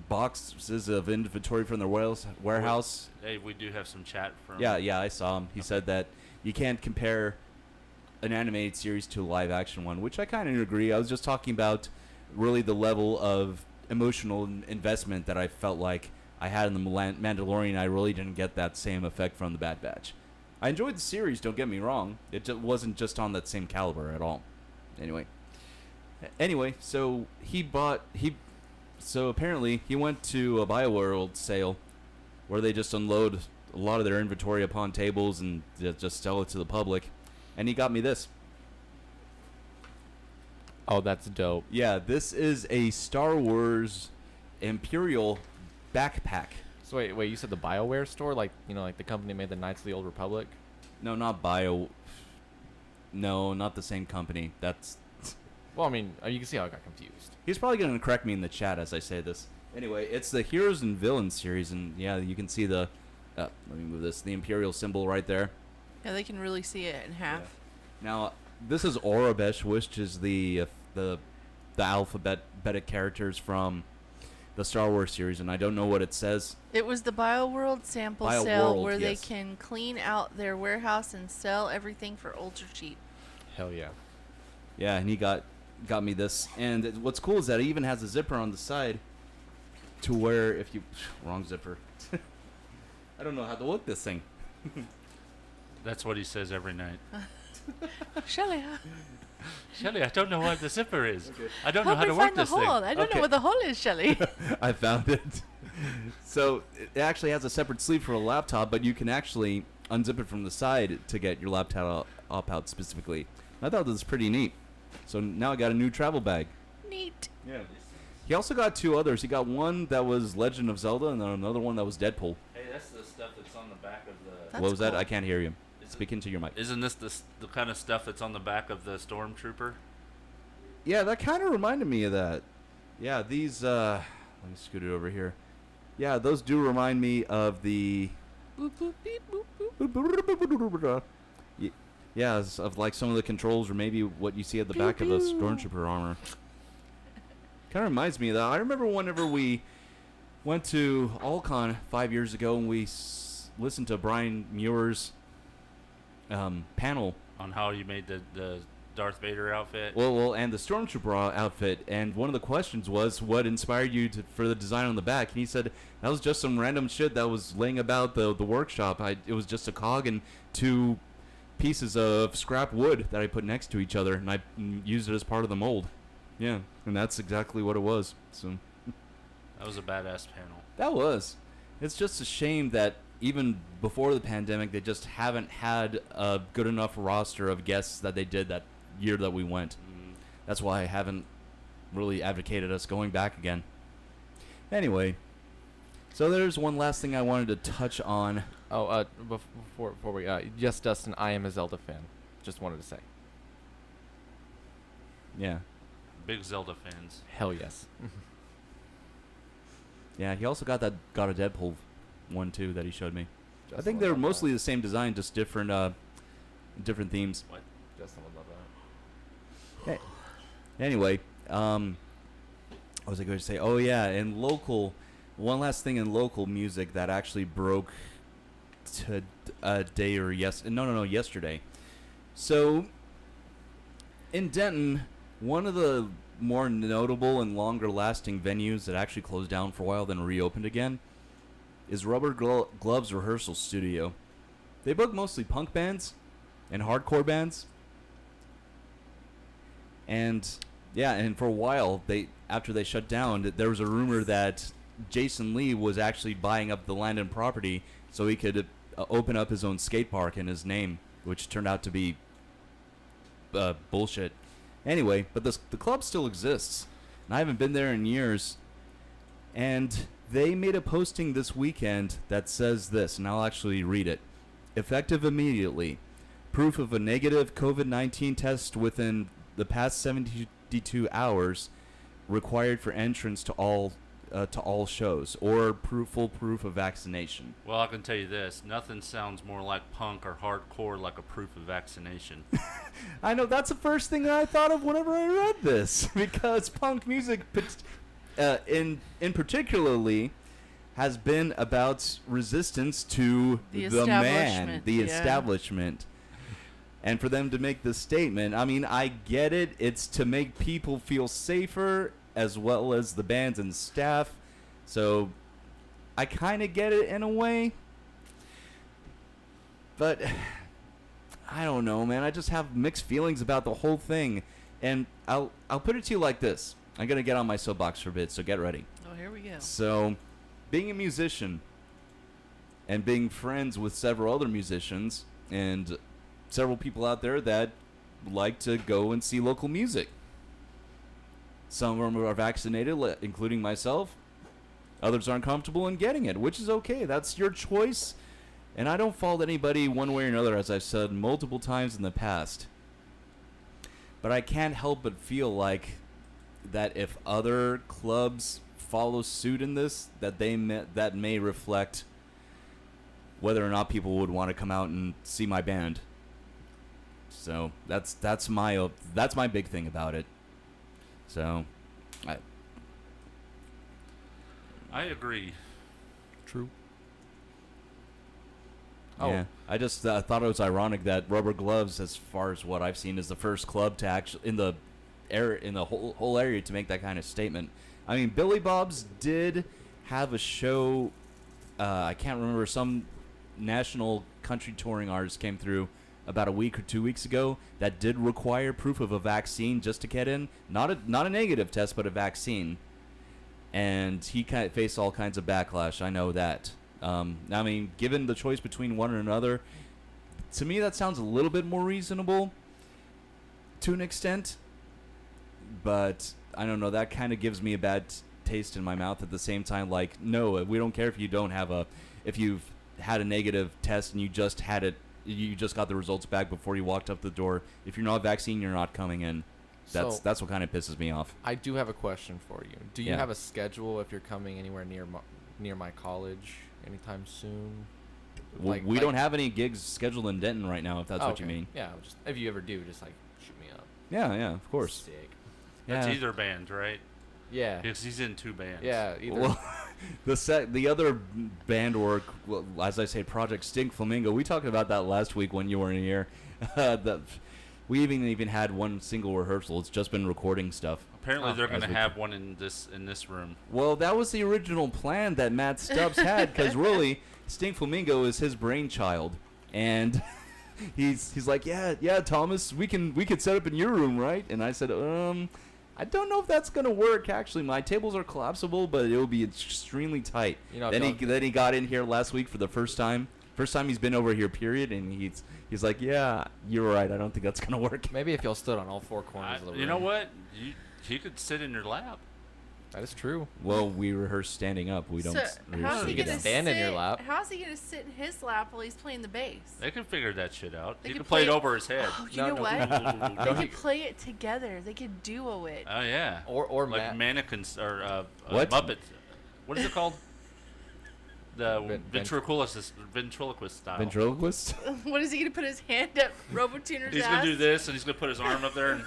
boxes of inventory from their warehouse. Hey, we do have some chat from. Yeah, I saw him. He said that you can't compare an animated series to a live action one, which I kind of agree. I was just talking about really the level of emotional investment that I felt like I had in the Mandalorian. I really didn't get that same effect from the Bad Batch. I enjoyed the series, don't get me wrong. It wasn't just on that same caliber at all. Anyway, so so apparently he went to a BioWorld sale where they just unload a lot of their inventory upon tables and just sell it to the public. And he got me this. Oh, that's dope. Yeah, this is a Star Wars Imperial backpack. So wait, you said the BioWare store, like like the company made the Knights of the Old Republic? No, not not the same company. That's. Well, I mean, you can see how I got confused. He's probably going to correct me in the chat as I say this. Anyway, it's the Heroes and Villains series, and yeah, you can see the. Let me move this. The Imperial symbol right there. Yeah, they can really see it in half. Now, this is Orabesh, which is the alphabetic characters from the Star Wars series, and I don't know what it says. It was the BioWorld sample sale BioWorld, where they yes. can clean out their warehouse and sell everything for ultra cheap. Hell yeah. Yeah, and he got me this, and what's cool is that it even has a zipper on the side, to where if you wrong zipper. I don't know how to work this thing. That's what he says every night. Shelly, Shelly, I don't know where the zipper is. Okay. I don't know help how me to work find the this thing. hole. I don't know where the hole is, Shelly. I found it. So it actually has a separate sleeve for a laptop, but you can actually unzip it from the side to get your laptop out specifically. I thought this was pretty neat. So now I got a new travel bag. Neat. Yeah. He also got two others. He got one that was Legend of Zelda, and then another one that was Deadpool. Hey, that's the stuff that's on the back of the. That's What was that? cool. I can't hear you. Speak into your mic. Isn't this the kind of stuff that's on the back of the Stormtrooper? Yeah, that kind of reminded me of that. Yeah, these, let me scoot it over here. Yeah, those do remind me of the... Boop, boop, beep, boop, boop. Yeah, of like some of the controls or maybe what you see at the back of a Stormtrooper armor. Kind of reminds me of that. I remember whenever we went to Alcon 5 years ago and we listened to Brian Muir's panel. On how you made the Darth Vader outfit? Well, and the Stormtrooper outfit. And one of the questions was, what inspired you for the design on the back? And he said, that was just some random shit that was laying about the workshop. It was just a cog and two pieces of scrap wood that I put next to each other, and I used it as part of the mold. Yeah, and that's exactly what it was. So That was a badass panel. that was. It's just a shame that even before the pandemic, they just haven't had a good enough roster of guests that they did that year that we went. That's why I haven't really advocated us going back again. Anyway, so there's one last thing I wanted to touch on. Oh, before we yes, Dustin, I am a Zelda fan. Just wanted to say. Yeah. Big Zelda fans. Hell yes. Yeah, he also got a Deadpool one too that he showed me. I think Justin they're would love mostly the same design, just different themes. What? Justin would love that. Anyway, what was I going to say? Oh yeah, one last thing in local music that actually broke a day or yesterday. So in Denton, one of the more notable and longer lasting venues that actually closed down for a while then reopened again is Rubber Gloves Rehearsal Studio. They book mostly punk bands and hardcore bands. And yeah, and for a while, after they shut down, there was a rumor that Jason Lee was actually buying up the land and property so he could open up his own skate park in his name, which turned out to be bullshit. Anyway, but the club still exists, and I haven't been there in years. And they made a posting this weekend that says this, and I'll actually read it. Effective immediately. Proof of a negative COVID-19 test within the past 72 hours required for entrance to all shows, or full proof of vaccination. Well, I can tell you this. Nothing sounds more like punk or hardcore like a proof of vaccination. I know, that's the first thing that I thought of whenever I read this, because punk music, in particularly, has been about resistance to the man, the establishment. And for them to make this statement, I mean, I get it. It's to make people feel safer, as well as the bands and staff. So I kind of get it in a way. But I don't know, man. I just have mixed feelings about the whole thing. And I'll put it to you like this. I'm going to get on my soapbox for a bit, so get ready. Oh, here we go. So, being a musician and being friends with several other musicians and several people out there that like to go and see local music. Some of them are vaccinated, including myself. Others aren't comfortable in getting it, which is okay. That's your choice. And I don't fault anybody one way or another, as I've said multiple times in the past. But I can't help but feel like that if other clubs follow suit in this, that that may reflect whether or not people would want to come out and see my band. So that's my big thing about it. So, I agree. True. Yeah, I just thought it was ironic that Rubber Gloves, as far as what I've seen, is the first club to actually in the whole area to make that kind of statement. I mean, Billy Bob's did have a show. I can't remember. Some national country touring artist came through about a week or 2 weeks ago that did require proof of a vaccine just to get in. Not a negative test, but a vaccine. And he faced all kinds of backlash. I know that. I mean, given the choice between one and another, to me that sounds a little bit more reasonable to an extent. But I don't know. That kind of gives me a bad taste in my mouth at the same time. Like, no, we don't care if you don't have if you've had a negative test and you just had it. You just got the results back before you walked up the door. If you're not vaccinated, you're not coming in. That's what kind of pisses me off. I do have a question for you. Do you have a schedule if you're coming anywhere near my college anytime soon? Well, we don't have any gigs scheduled in Denton right now, if that's what you mean. Yeah, just if you ever do, just like shoot me up. Yeah, of course. Sick. That's either band, right? Yeah. Because he's in two bands. Yeah, either. Well, the other band work, well, as I say, Project Stink Flamingo. We talked about that last week when you weren't here. We even had one single rehearsal. It's just been recording stuff. Apparently, they're going to have one in this room. Well, that was the original plan that Matt Stubbs had, because really, Stink Flamingo is his brainchild, and he's like, yeah, Thomas, we could set up in your room, right? And I said, I don't know if that's gonna work. Actually, my tables are collapsible, but it will be extremely tight. Then he got in here last week for the first time. First time he's been over here, period, and he's like, yeah, you're right. I don't think that's gonna work. Maybe if y'all stood on all four corners of the room. You know what? He could sit in your lap. That is true. Well, we rehearse standing up. We don't. How's he gonna stand in your lap? How's he gonna sit in his lap while he's playing the bass? They can figure that shit out. They He could can play it play- over his head. Oh, you know what? They could play it together. They could duo it. Oh yeah. Or like mannequins or what? Muppets. What is it called? The ventriloquist style. Ventriloquist? What is he gonna put his hand up Robotuner's He's ass? gonna do this, and he's gonna put his arm up there. And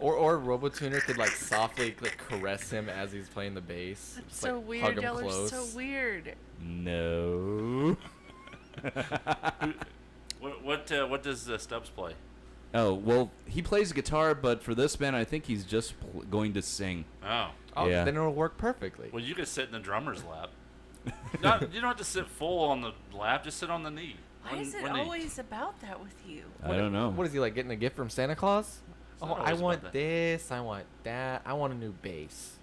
Or RoboTuner could like softly like caress him as he's playing the bass. That's Just, so like, weird. hug him Y'all are close. so weird. No. What does Stubbs play? Oh, well, he plays guitar, but for this band, I think he's just going to sing. Oh. Oh, Yeah. then it'll work perfectly. Well, you could sit in the drummer's lap. You don't have to sit full on the lap. Just sit on the knee. Why is it One knee. always about that with you? I don't know. What is he like getting a gift from Santa Claus? not Oh, I always want about that. this. I want that. I want a new bass.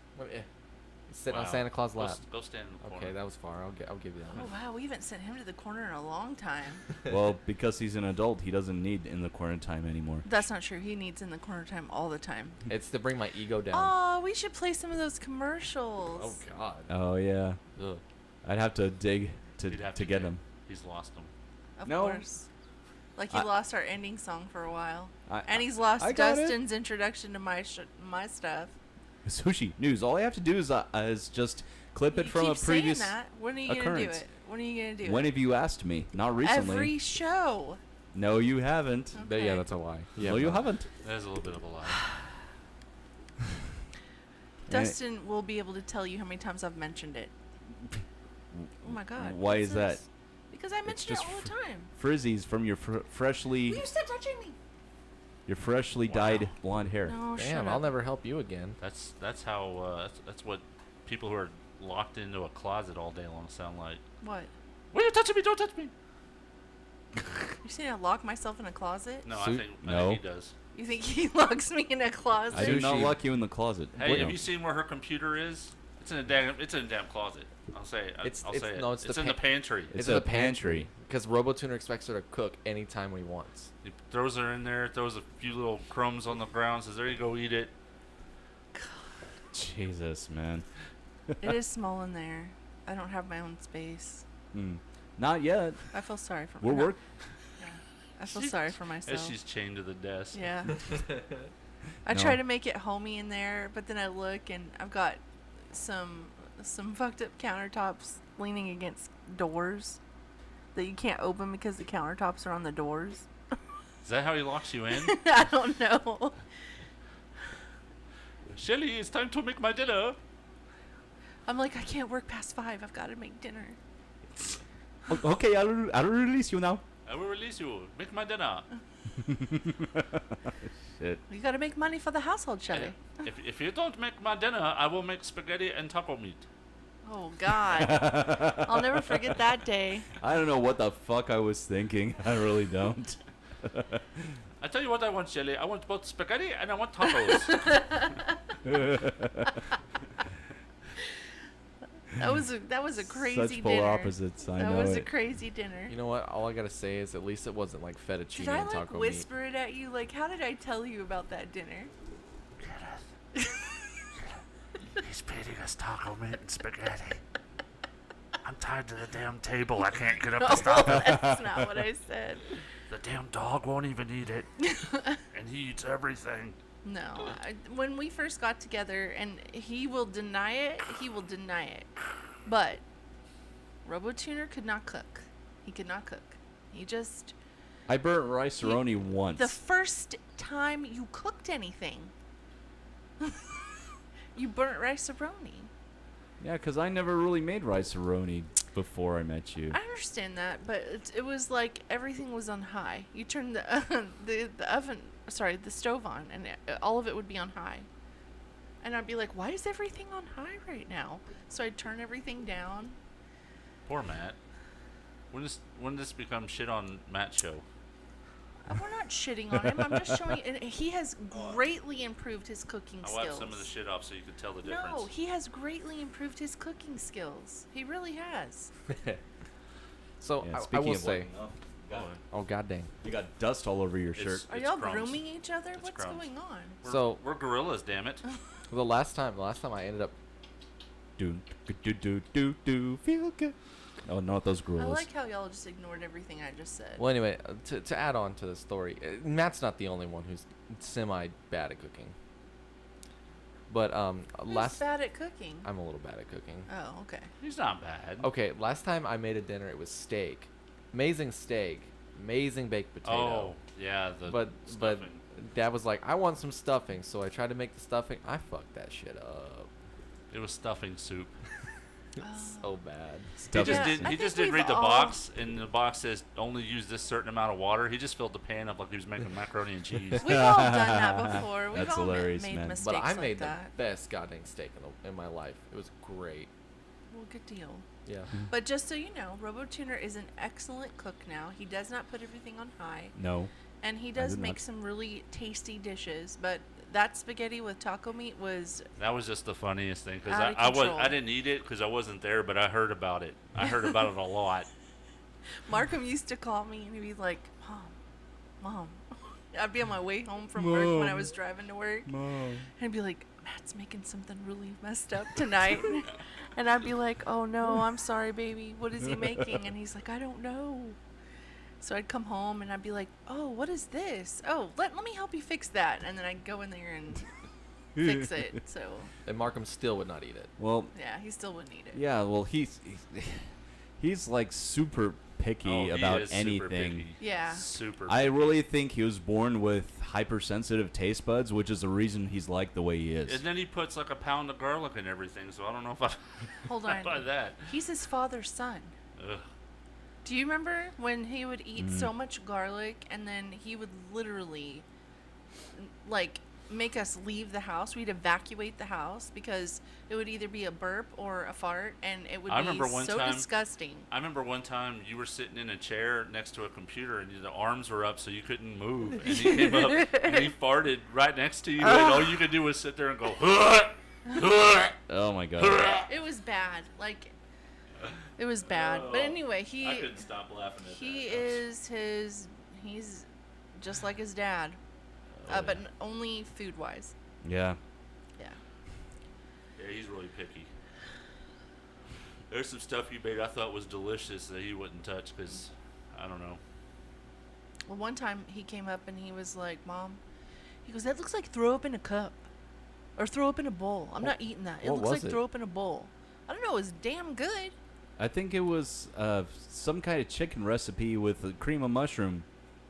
Sitting on Wow. Santa Claus' lap. Go stand in the corner. Okay, that was far. I'll give you that Oh one. wow, we haven't sent him to the corner in a long time. Well, because he's an adult, he doesn't need in the corner time anymore. That's not true. He needs in the corner time all the time. It's to bring my ego down. Oh, we should play some of those commercials. Oh God. Oh, yeah. Ugh. I'd have to dig You'd have to get dig. him. He's lost them. Of No. course. Like he I- lost our ending song for a while, I- and he's lost I got it. Dustin's introduction to my stuff. Sushi news. All I have to do is just clip it You from keep a previous saying that. When are you gonna do occurrence. it? When are you gonna do When it? have you asked me? Not recently. Every show. No, you haven't. But yeah, Okay. that's a lie. No, you haven't. That is a little bit of a lie. Dustin will be able to tell you how many times I've mentioned it. Oh my God. Why what's is that? this? Because I mention it just all the time. Frizzies from your freshly Will you stop touching me? dyed blonde hair. No, shut Damn, up. I'll never help you again. That's how that's what people who are locked into a closet all day long sound like. What? Why are you touching me? Don't touch me. You saying I lock myself in a closet? No, Su- I think no. he does. You think he locks me in a closet? I do not Sushi. lock you in the closet. Hey, What? have you seen where her computer is? It's in a damn closet. I'll say it. It's I'll say it. no, it's It's the in the pa- pantry. It's in a the pantry. pantry. Because RoboTuner expects her to cook anytime he wants. He throws her in there, throws a few little crumbs on the ground, says, "There you go, eat it." Jesus, man. It is small in there. I don't have my own space. Not yet. I feel sorry for We're no, work. I feel sorry for As myself. she's chained to the desk. Yeah. I No. try to make it homey in there, but then I look and I've got some fucked up countertops leaning against doors that you can't open because the countertops are on the doors. Is that how he locks you in? I don't know. Shelly, it's time to make my dinner. I'm like, I can't work past 5. I've got to make dinner. Okay, I'll release you now. I will release you. Make my dinner. Shit. You got to make money for the household, Shelly. If you don't make my dinner, I will make spaghetti and taco meat. Oh God. I'll never forget that day. I don't know what the fuck I was thinking. I really don't. I tell you what I want, Shelly. I want both spaghetti and I want tacos. That was a crazy Such polar dinner. opposites. I that know was a it. crazy dinner. You know what? All I gotta say is at least it wasn't like fettuccine Did I and like taco meat. whisper it at you? Like, how did I tell you about that dinner? He's feeding us taco meat and spaghetti. I'm tied to the damn table. I can't get up No, to stop it. that's not what I said. The damn dog won't even eat it. And he eats everything. No, when we first got together, and he will deny it, but RoboTuner could not cook. He could not cook. He just... I burnt rice-a-roni once. The first time you cooked anything, you burnt rice-a-roni. Yeah, because I never really made rice-a-roni before I met you. I understand that, but it was like everything was on high. You turned the stove on, and all of it would be on high. And I'd be like, why is everything on high right now? So I'd turn everything down. Poor Matt. When this become shit on Matt's show? We're not shitting on him. I'm just showing. And he has greatly improved his cooking I skills. wiped some of the shit off so you could tell the difference. No, he has greatly improved his cooking skills. He really has. So Yeah, I speaking will of say. wiping off, God. Oh god dang. You got dust all over your shirt. Are y'all grooming each other? What's crumbs. going on? We're gorillas, damn it. The last time I ended up. Do feel good. Oh, not those I gorillas. like how y'all just ignored everything I just said. Well, anyway, to add on to the story, Matt's not the only one who's semi bad at cooking. But Who's bad at cooking? I'm a little bad at cooking. Oh, okay. He's not bad. Okay, last time I made a dinner, it was steak, amazing baked potato. Oh, yeah, the but stuffing. Dad was like, I want some stuffing, so I tried to make the stuffing. I fucked that shit up. It was stuffing soup. It's so bad. He just didn't read the box, and the box says only use this certain amount of water. He just filled the pan up like he was making macaroni and cheese. We've all done that before. We've That's all hilarious, made man. mistakes But I like made that. the best goddamn steak in my life. It was great. Well, good deal. Yeah. But just so you know, RoboTuner is an excellent cook now. He does not put everything on high. No. And he does did make not. some really tasty dishes. But that spaghetti with taco meat was That was just the funniest thing because Out of I control. didn't eat it because I wasn't there, but I heard about it. I heard about it a lot. Markham used to call me and he'd be like, Mom. I'd be on my way home from work when I was driving to work. And I'd be like, Matt's making something really messed up tonight. And I'd be like, oh no, I'm sorry, baby. What is he making? And he's like, I don't know. So I'd come home and I'd be like, oh, what is this? Oh, let me help you fix that. And then I'd go in there and fix it. So, And Markham still would not eat it. Well, yeah, he still wouldn't eat it. yeah, well, he's like super picky Oh, he about is super anything. picky. Yeah. Super. I really think he was born with hypersensitive taste buds, which is the reason he's like the way he is. And then he puts like a pound of garlic and everything, so I don't know if I Hold I on. buy that. He's his father's son. Ugh. Do you remember when he would eat so much garlic and then he would literally like make us leave the house? We'd evacuate the house because it would either be a burp or a fart and it would I be remember one so time- disgusting. I remember one time you were sitting in a chair next to a computer and the arms were up so you couldn't move. And he came up and he farted right next to you, and all you could do was sit there and go, Oh my god. It was bad. Like, it was bad. But anyway, I couldn't stop laughing at he's just like his dad. But only food-wise. Yeah. Yeah. Yeah, he's really picky. There's some stuff you made I thought was delicious that he wouldn't touch because, I don't know. Well, one time he came up and he was like, Mom, he goes, that looks like throw up in a cup. Or throw up in a bowl. I'm not eating that. It what looks was like it? throw up in a bowl. I don't know. It was damn good. I think it was some kind of chicken recipe with a cream of mushroom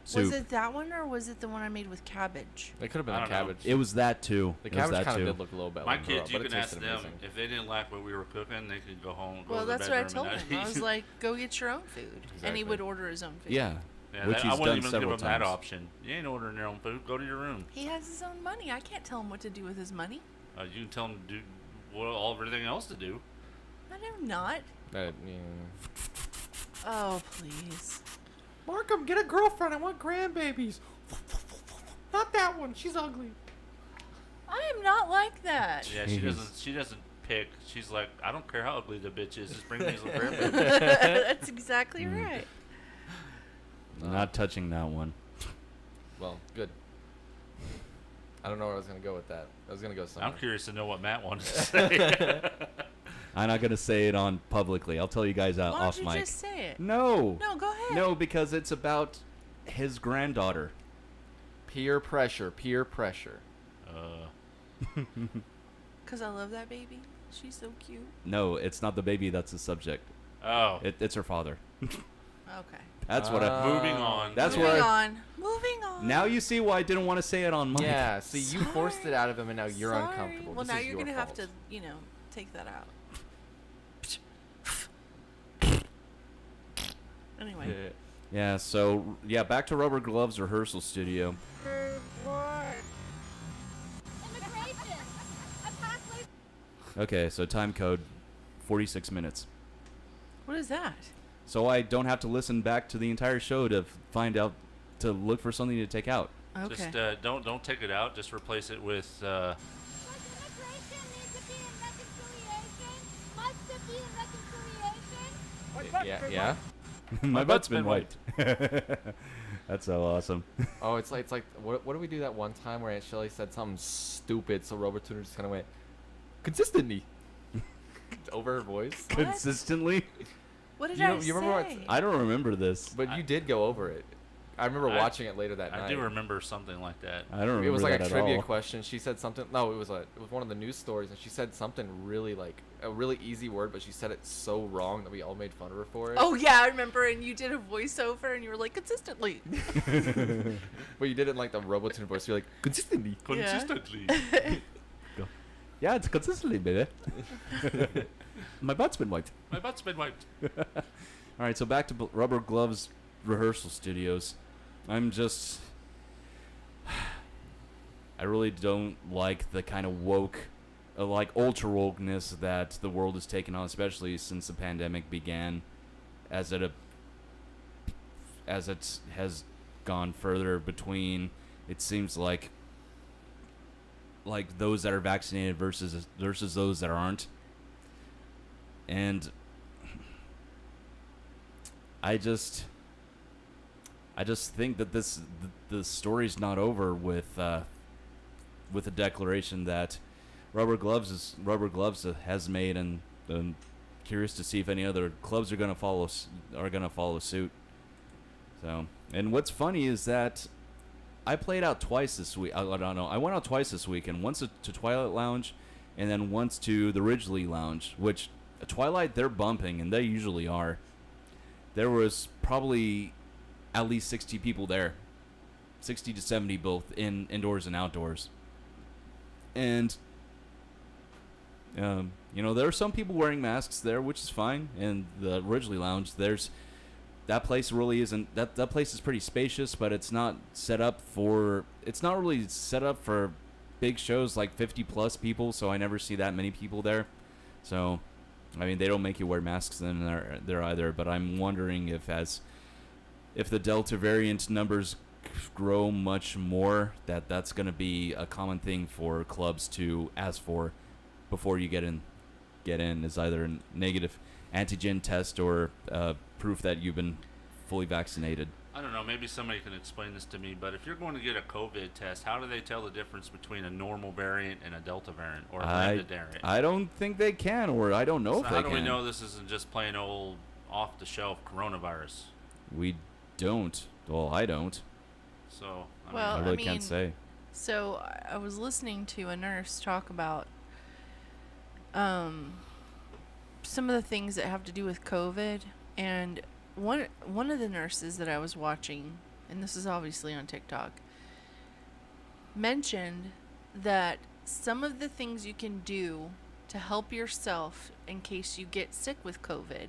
soup. Was it that one or was it the one I made with cabbage? It could have been I the don't know. cabbage. It was that too. The It was cabbage that kind too. of did look a little bit My like throw kids, up, you but it can ask tasted them amazing. if they didn't like what we were cooking, they could go home. Go Well, to the that's what I bedroom told and him. not I was eat. like, go get your own food. And he Exactly. would order his own food. Yeah. Yeah, which I he's wouldn't done even give several him that times. option. You ain't ordering your own food. Go to your room. He has his own money. I can't tell him what to do with his money. You can tell him to do everything else to do. I am not. Yeah. Oh, please. Markham, get a girlfriend. I want grandbabies. Not that one. She's ugly. I am not like that. Yeah, she doesn't pick. She's like, I don't care how ugly the bitch is. Just bring me some grandbaby. That's exactly Mm. right. Not touching that one. Well, good. I don't know where I was going to go with that. I was going to go somewhere. I'm curious to know what Matt wanted to say. I'm not gonna say it on publicly. I'll tell you guys out Why off don't you mic. just say it? No. No, go ahead. No, because it's about his granddaughter. Peer pressure. Peer pressure. Because I love that baby. She's so cute. No, it's not the baby that's the subject. Oh. It's her father. Okay. That's what I. Moving on. That's Moving where. on. Moving on. Now you see why I didn't want to say it on mic. Yeah, see, you forced it out of him, and now you're Sorry. uncomfortable. Well, This now is you're your going to have fault. to, take that out. Anyway. Yeah. So back to Rubber Gloves rehearsal studio. Okay, so time code, 46 minutes. What is that? So I don't have to listen back to the entire show to find out, to look for something to take out. Okay. Just don't take it out. Just replace it with. Yeah. My butt's been wiped. That's so awesome. Oh, it's like what did we do that one time where Aunt Shelly said something stupid, so Robert Tuner just kind of went consistently over her voice. Consistently? What did You I know- you remember say? what- I don't remember this. But you did go over it. I remember watching it later that night. I do remember something like that. I don't remember It was like that a trivia all. question. She said something. No, it was one of the news stories, and she said something really a really easy word, but she said it so wrong that we all made fun of her for it. Oh yeah, I remember. And you did a voiceover, and you were like consistently. But you did it in like the Robotune voice. You're like consistently. Yeah, it's consistently, baby. My butt's been wiped. My butt's been wiped. All right, so back to Rubber Gloves rehearsal studios. I really don't like the kind of woke, like ultra wokeness that the world has taken on, especially since the pandemic began, as it has gone further between. It seems like those that are vaccinated versus those that aren't, and I just think that the story's not over with the declaration that Rubber Gloves has made, and I'm curious to see if any other clubs are gonna follow suit. So, and what's funny is that I played out twice this week. I don't know. I went out twice this week, and once to Twilight Lounge, and then once to the Ridgely Lounge. Which Twilight, they're bumping, and they usually are. There was probably at least 60 people there, 60 to 70 both indoors and outdoors. And there are some people wearing masks there, which is fine. And the Ridgely Lounge, that place really isn't. That place is pretty spacious, but it's not really set up for big shows like 50 plus people. So I never see that many people there. So, I mean, they don't make you wear masks in there either. But I'm wondering if the Delta variant numbers grow much more, that's going to be a common thing for clubs to ask for before you get in is either a negative antigen test or proof that you've been fully vaccinated. I don't know, maybe somebody can explain this to me, but if you're going to get a COVID test, how do they tell the difference between a normal variant and a Delta variant or a branded variant? I don't think they can, or I don't know if they can. How do we know this isn't just plain old off-the-shelf coronavirus? We don't. Well, I don't. So, I really can't say. So I was listening to a nurse talk about some of the things that have to do with COVID, and one of the nurses that I was watching, and this is obviously on TikTok, mentioned that some of the things you can do to help yourself in case you get sick with COVID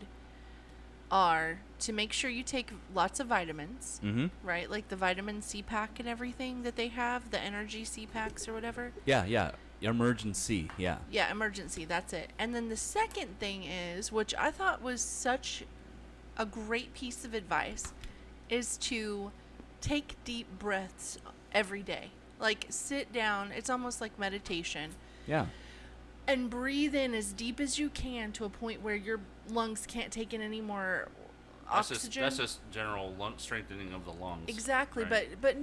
are to make sure you take lots of vitamins, right? Like the vitamin C pack and everything that they have, the energy C packs or whatever. Yeah. Emergency, yeah. Yeah, emergency, that's it. And then the second thing is, which I thought was such a great piece of advice, is to take deep breaths every day. Like sit down, it's almost like meditation. Yeah. And breathe in as deep as you can to a point where your lungs can't take in any more oxygen. That's just general strengthening of the lungs. Exactly, right? but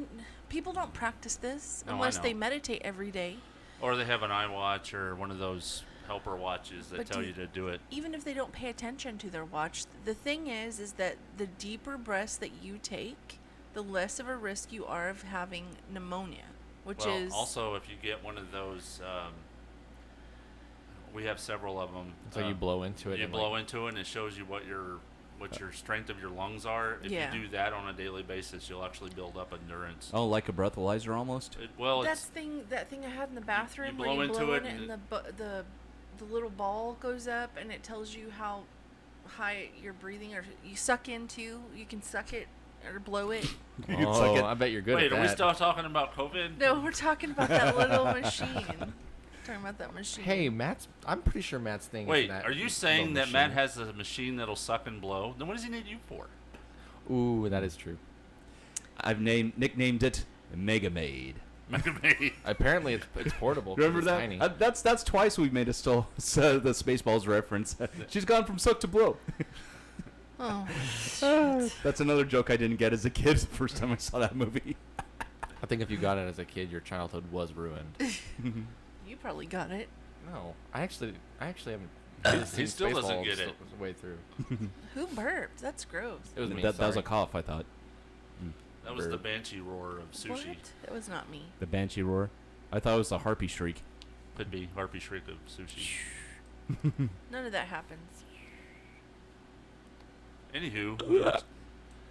people don't practice this unless they meditate every day. Or they have an iWatch or one of those helper watches that tell you to do it. Even if they don't pay attention to their watch, the thing is that the deeper breaths that you take, the less of a risk you are of having pneumonia, which is... also if you get one of those... we have several of them. So you blow into it. You blow into it, and it shows you what your strength of your lungs are. If you do that on a daily basis, you'll actually build up endurance. Oh, like a breathalyzer almost? That thing I had in the bathroom where you blow in it and the little ball goes up and it tells you how high you're breathing, or you suck into. You can suck it or blow it. I bet you're good at that. Wait, are we still talking about COVID? No, we're talking about that little machine. Talking about that machine. Hey, I'm pretty sure Matt's thing. Wait, are you saying that Matt has a machine that'll suck and blow? Then what does he need you for? Ooh, that is true. I've nicknamed it Mega Maid. Mega Maid. Apparently, it's portable. Remember that? Tiny. That's twice we've made the Spaceballs reference. She's gone from suck to blow. Oh. That's another joke I didn't get as a kid the first time I saw that movie. I think if you got it as a kid, your childhood was ruined. You probably got it. No, I actually haven't. He still doesn't get it. Way through. Who burped? That's gross. It was me. That was a cough, I thought. That was the bird. banshee roar of sushi. What? That was not me. The banshee roar. I thought it was the harpy shriek. Could be harpy shriek of sushi. None of that happens. Anywho,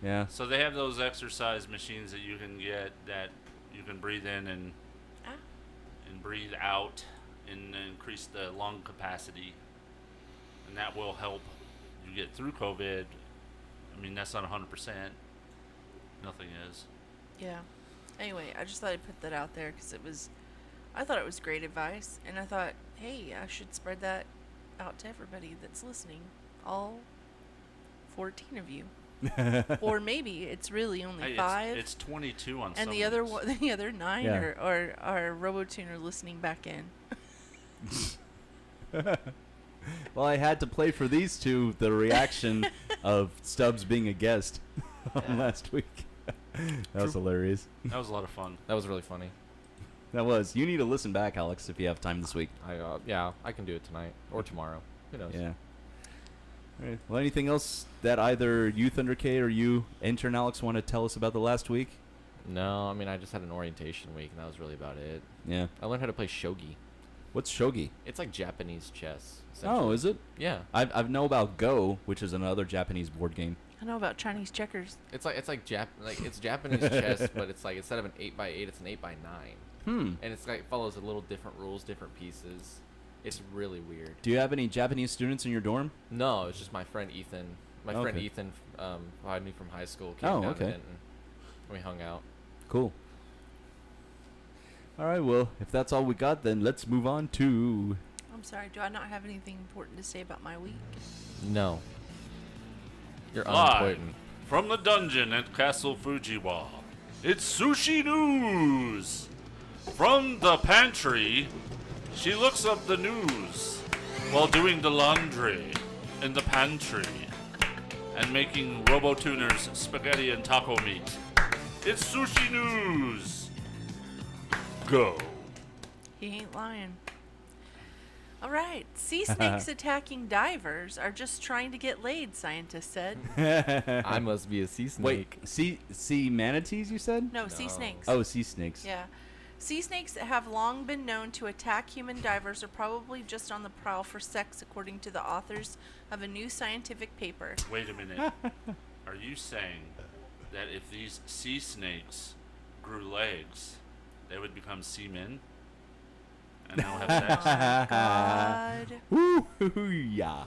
Yeah. so they have those exercise machines that you can get that you can breathe in and breathe out and increase the lung capacity, and that will help you get through COVID. I mean, that's not 100%. Nothing is. Yeah. Anyway, I just thought I'd put that out there because I thought it was great advice, and I thought, hey, I should spread that out to everybody that's listening, all 14 of you. Or maybe it's really only Hey, 5. It's 22 on and some the of other these. the other 9 Yeah. are RoboTuner listening back in. Well, I had to play for these two the reaction of Stubbs being a guest on last week. That was hilarious. That was a lot of fun. That was really funny. That was. You need to listen back, Alex, if you have time this week. I can do it tonight or tomorrow. Who knows? Yeah. All right. Well, anything else that either you, Thunder K, or you, intern Alex, want to tell us about the last week? No, I mean, I just had an orientation week, and that was really about it. Yeah. I learned how to play shogi. What's shogi? It's like Japanese chess. Oh, is it? Yeah. I know about Go, which is another Japanese board game. I know about Chinese checkers. It's like Japanese chess, but it's like instead of an 8x8, it's an 8x9. And it's like follows a little different rules, different pieces. It's really weird. Do you have any Japanese students in your dorm? No, it's just my friend Ethan. My friend Ethan, who I knew from high school, came down to Denton. We hung out. Cool. All right, well, if that's all we got, then let's move on to... I'm sorry, do I not have anything important to say about my week? No. You're Live unimportant. from the dungeon at Castle Fujiwa, it's Sushi News! From the pantry, she looks up the news while doing the laundry in the pantry and making RoboTuner's spaghetti and taco meat. It's Sushi News! Go. He ain't lying. All right. Sea snakes attacking divers are just trying to get laid, scientists said. I must be a sea snake. Wait, sea manatees, you said? No, sea snakes. Oh, sea snakes. Yeah. Sea snakes that have long been known to attack human divers are probably just on the prowl for sex, according to the authors of a new scientific paper. Wait a minute. Are you saying that if these sea snakes grew legs, they would become seamen? And now have sex? God. Woo, yeah.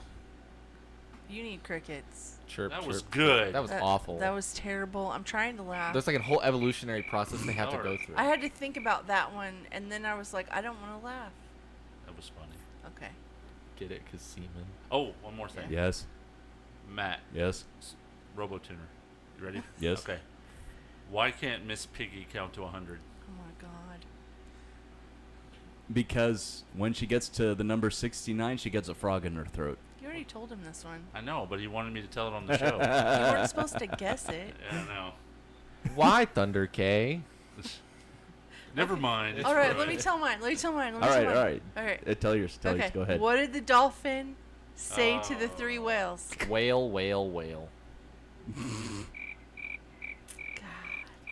You need crickets. Chirp, That chirp, was chirp. good. That was awful. That was terrible. I'm trying to laugh. There's like a whole evolutionary process they have to go through. I had to think about that one, and then I was like, I don't want to laugh. That was funny. Okay. Get it? Because semen. Oh, one more thing. Yes. Matt. Yes. RoboTuner. You ready? Yes. Okay. Why can't Miss Piggy count to 100? Oh my God. Because when she gets to the number 69, she gets a frog in her throat. You already told him this one. I know, but he wanted me to tell it on the show. You weren't supposed to guess it. Yeah, I know. Why, Thunder K? Never mind. All right, let me tell mine. Let me tell mine. All right. All right. Tell yours. Okay. Go ahead. What did the dolphin say to the 3 whales? Whale, whale, whale.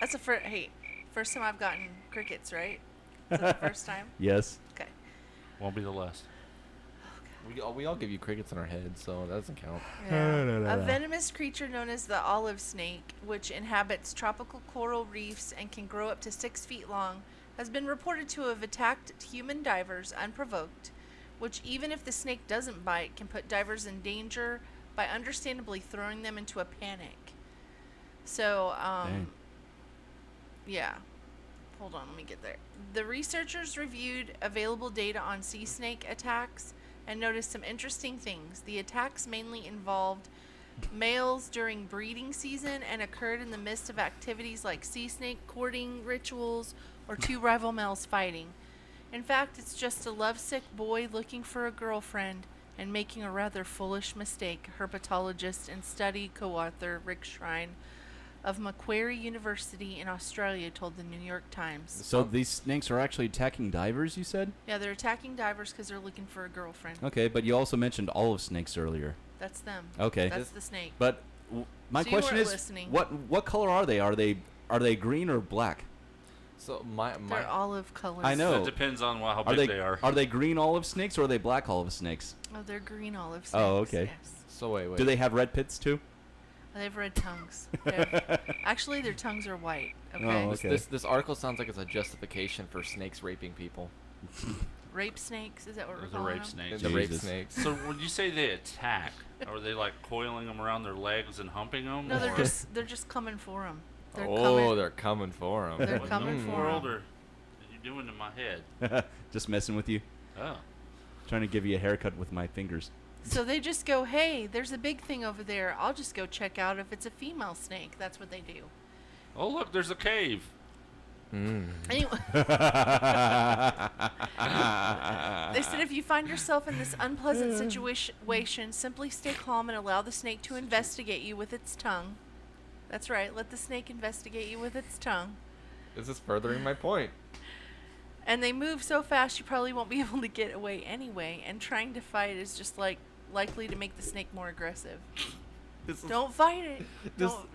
That's the first. Hey, first time I've gotten crickets, right? Is that the first time? Yes. Okay. Won't be the last. We all give you crickets in our heads, so that doesn't count. Yeah. A venomous creature known as the olive snake, which inhabits tropical coral reefs and can grow up to 6 feet long, has been reported to have attacked human divers unprovoked, which, even if the snake doesn't bite, can put divers in danger by understandably throwing them into a panic. So, Dang. yeah. Hold on, let me get there. The researchers reviewed available data on sea snake attacks and noticed some interesting things. The attacks mainly involved males during breeding season and occurred in the midst of activities like sea snake courting rituals or 2 rival males fighting. In fact, it's just a lovesick boy looking for a girlfriend and making a rather foolish mistake, herpetologist and study co-author Rick Shrine of Macquarie University in Australia told the New York Times. So these snakes are actually attacking divers, you said? Yeah, they're attacking divers because they're looking for a girlfriend. Okay, but you also mentioned olive snakes earlier. That's them. Okay. That's the snake. But my So you question weren't is, listening. what color are they? Are they are they green or black? So my They're olive colors. I know. That depends on how big they are. Are they green olive snakes or are they black olive snakes? Oh, they're green olive snakes. Oh, okay. Yes. So wait. Do they have red pits too? They have red tongues. Actually, their tongues are white. Okay. Oh, okay. This article sounds like it's a justification for snakes raping people. Rape snakes? Is that what we're Those are calling rape them? snakes. The rape Jesus. snakes. So when you say they attack, are they like coiling them around their legs and humping them? No, or? they're just coming for them. They're they're coming for him. They're What coming in the for world 'em. are you doing to my head? Just messing with you. Oh. Trying to give you a haircut with my fingers. So they just go, hey, there's a big thing over there. I'll just go check out if it's a female snake. That's what they do. Oh, look, there's a cave. Anyway, they said if you find yourself in this unpleasant situation, simply stay calm and allow the snake to investigate you with its tongue. That's right. Let the snake investigate you with its tongue. This is furthering my point. And they move so fast you probably won't be able to get away anyway. And trying to fight is just likely to make the snake more aggressive. Don't fight it.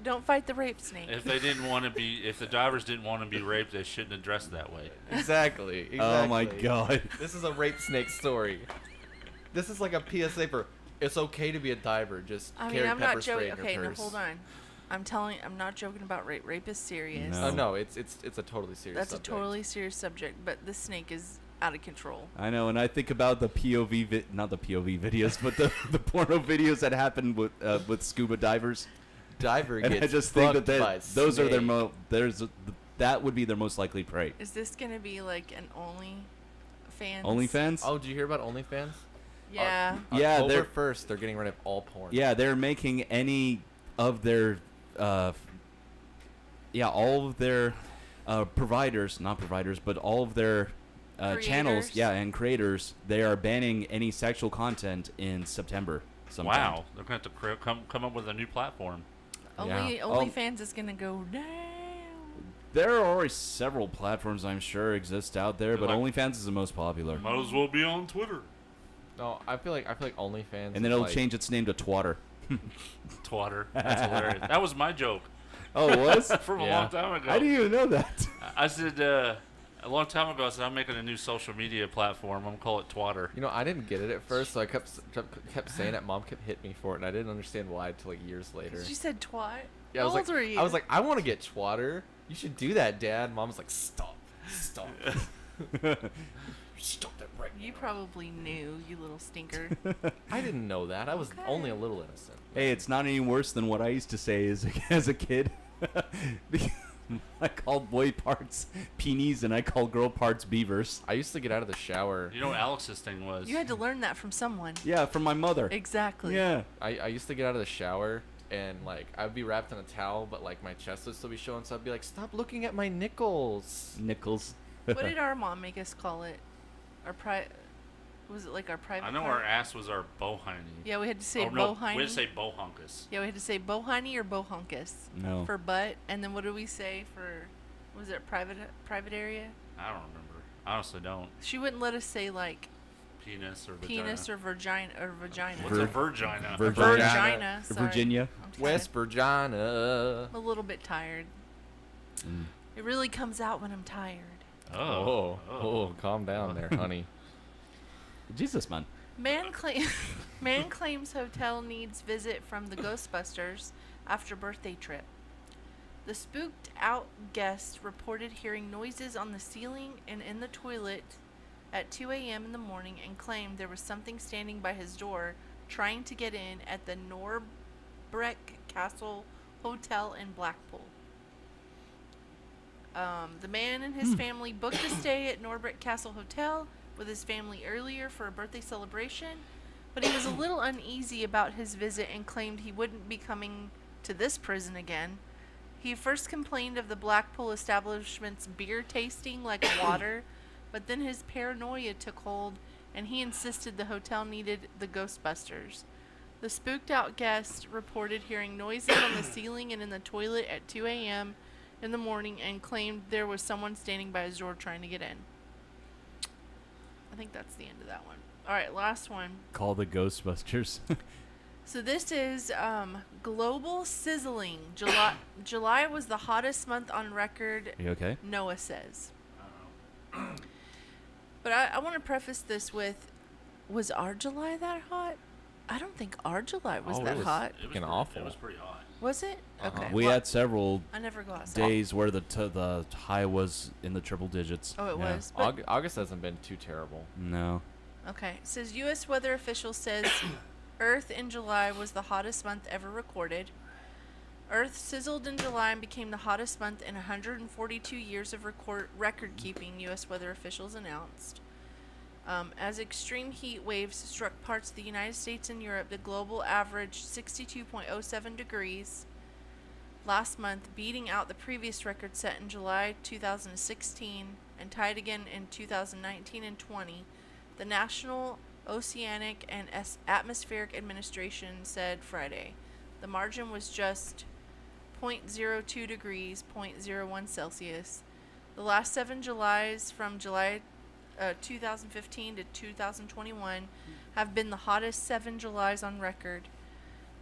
Don't fight the rape snake. If the divers didn't want to be raped, they shouldn't have dressed that way. Exactly. Oh my God. This is a rape snake story. This is like a PSA for it's okay to be a diver. Just carry I'm pepper not spray joking. in your Okay, purse. now hold on. I'm not joking about rape. Rape is serious. No. No, it's a totally serious That's subject. a totally serious subject, but this snake is out of control. I know, and I think about the POV, not the POV videos, but the porno videos that happen with scuba divers. Diver And gets I just think fucked by those are their snake. that would be their most likely prey. Is this gonna be like an OnlyFans? OnlyFans? Oh, did you hear about OnlyFans? Yeah. Yeah, October 1st, they're getting rid of all porn. Yeah, they're making any of their, all of their providers, not providers, but all of their channels, Creators. and creators, they are banning any sexual content in September. Sometime. Wow, they're going to have to come up with a new platform. OnlyFans is gonna go down. There are already several platforms I'm sure exist out there, but Like- OnlyFans is the most popular. Might as well be on Twitter. No, I feel like OnlyFans. And then is it'll like, change its name to Twatter. Twatter. That's hilarious. That was my joke. Oh, it was? From a Yeah. long time ago. I didn't even know that. I said a long time ago. I said I'm making a new social media platform. I'm gonna call it Twatter. You know, I didn't get it at first, so I kept saying it. Mom kept hitting me for it, and I didn't understand why until like years later. You said twat. Yeah, How I was old like, were you? I was like, I want to get Twatter. You should do that, Dad. Mom was like, stop. Stop that right You probably knew, you little stinker. I didn't know that. I was only a little innocent. Hey, it's not any worse than what I used to say as a kid. I called boy parts peenies and I called girl parts beavers. I used to get out of the shower. You know what Alex's thing was? You had to learn that from someone. Yeah, from my mother. Exactly. Yeah. I used to get out of the shower and like I'd be wrapped in a towel, but like my chest would still be showing, so I'd be like, stop looking at my nickels. Nickels. What did our mom make us call it? Was it like our private? I know part? our ass was our bohiney. Yeah, we had to say oh, no, bohiney. we had to say bohunkus. Yeah, we had to say bohiney or bohunkus. No. For butt, and then what do we say for? Was it private area? I don't remember. I honestly don't. She wouldn't let us say like Penis or vagina. penis or vagina. What's a virgina? Virgina. Sorry. Virginia. West Virginia. I'm a little bit tired. Mm. It really comes out when I'm tired. Oh, calm down there, honey. Jesus, man. Man claims hotel needs visit from the Ghostbusters after birthday trip. The spooked out guest reported hearing noises on the ceiling and in the toilet at 2 a.m. in the morning and claimed there was something standing by his door trying to get in at the Norbreck Castle Hotel in Blackpool. The man and his family booked a stay at Norbreck Castle Hotel with his family earlier for a birthday celebration, but he was a little uneasy about his visit and claimed he wouldn't be coming to this prison again. He first complained of the Blackpool establishment's beer tasting like water, but then his paranoia took hold and he insisted the hotel needed the Ghostbusters. The spooked out guest reported hearing noises on the ceiling and in the toilet at 2 a.m. in the morning and claimed there was someone standing by his door trying to get in. I think that's the end of that one. Alright, last one. Call the Ghostbusters. So this is global sizzling. July was the hottest month on record. You okay? NOAA says. But I want to preface this with, was our July that hot? I don't think our July was that hot. It was awful. It was pretty hot. Was it? Okay. We had several I never go outside. days where the high was in the triple digits. Oh, it Yeah. was. But August hasn't been too terrible. No. okay. It says U.S. weather official says Earth in July was the hottest month ever recorded. Earth sizzled in July and became the hottest month in 142 years of record keeping, U.S. weather officials announced. As extreme heat waves struck parts of the United States and Europe, the global averaged 62.07 degrees last month, beating out the previous record set in July 2016 and tied again in 2019 and 20. The National Oceanic and Atmospheric Administration said Friday. The margin was just 0.02 degrees, 0.01 Celsius. The last 7 Julys from July 2015 to 2021 have been the hottest 7 Julys on record.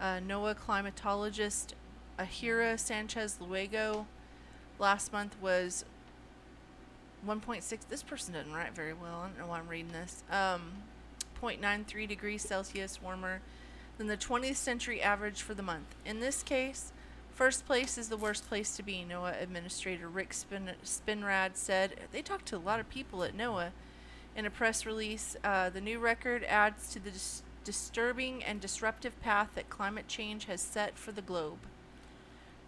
NOAA climatologist Ahira Sanchez Luego last month was 1.6. This person doesn't write very well. I don't know why I'm reading this. 0.93 degrees Celsius warmer than the 20th century average for the month. In this case, first place is the worst place to be, NOAA Administrator Rick Spinrad said. They talked to a lot of people at NOAA. In a press release, the new record adds to the disturbing and disruptive path that climate change has set for the globe.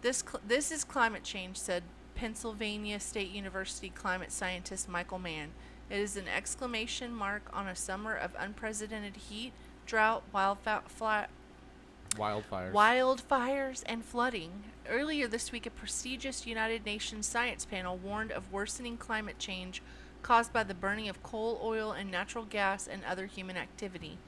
This is climate change, said Pennsylvania State University climate scientist Michael Mann. It is an exclamation mark on a summer of unprecedented heat, drought, wildfires, and flooding. Earlier this week, a prestigious United Nations science panel warned of worsening climate change caused by the burning of coal, oil, and natural gas and other human activity.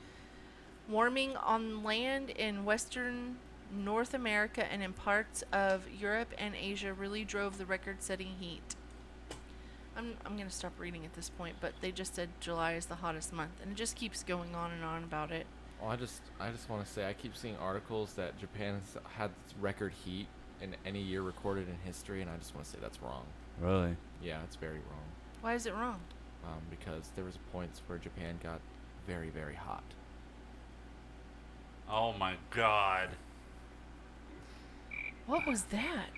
Warming on land in western North America and in parts of Europe and Asia really drove the record-setting heat. I'm going to stop reading at this point, but they just said July is the hottest month, and it just keeps going on and on about it. Well, I just want to say I keep seeing articles that Japan has had record heat in any year recorded in history, and I just want to say that's wrong. Really? Yeah, it's very wrong. Why is it wrong? Because there was points where Japan got very, very hot. Oh my God. What was that?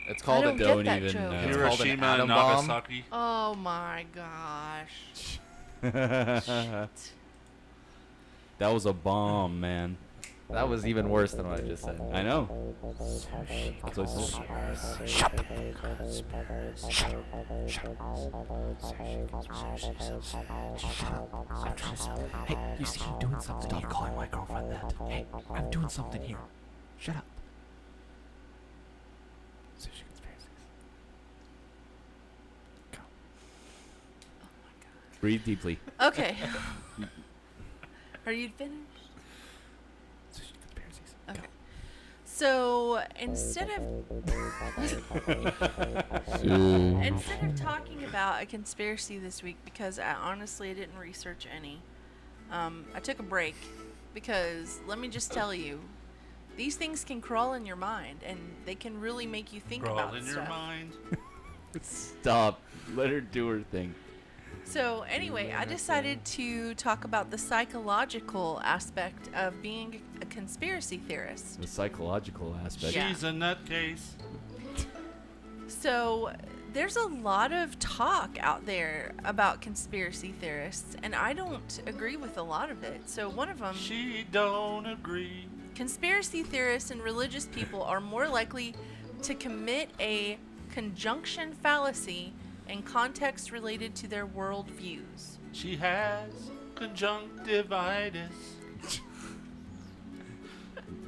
It's called I don't get that even joke. know. Hiroshima and Nagasaki. Oh my gosh. That was a bomb, man. That was even worse than what I just said. I know. That's what I said. Hey, you see I'm doing something. Stop calling my girlfriend that. Hey, I'm doing something here. Shut up. Sushi conspiracies. Go. Oh my god. Breathe deeply. Okay. Are you finished? Sushi conspiracies. Okay. So instead of talking about a conspiracy this week, because I honestly didn't research any, I took a break because let me just tell you, these things can crawl in your mind and they can really make you think about stuff. Crawl in your mind. Stop. Let her do her thing. So anyway, I decided to talk about the psychological aspect of being a conspiracy theorist. The psychological aspect. Yeah. She's a nutcase. So there's a lot of talk out there about conspiracy theorists, and I don't agree with a lot of it. So one of them, She don't agree. conspiracy theorists and religious people are more likely to commit a conjunction fallacy in context related to their worldviews. She has conjunctivitis.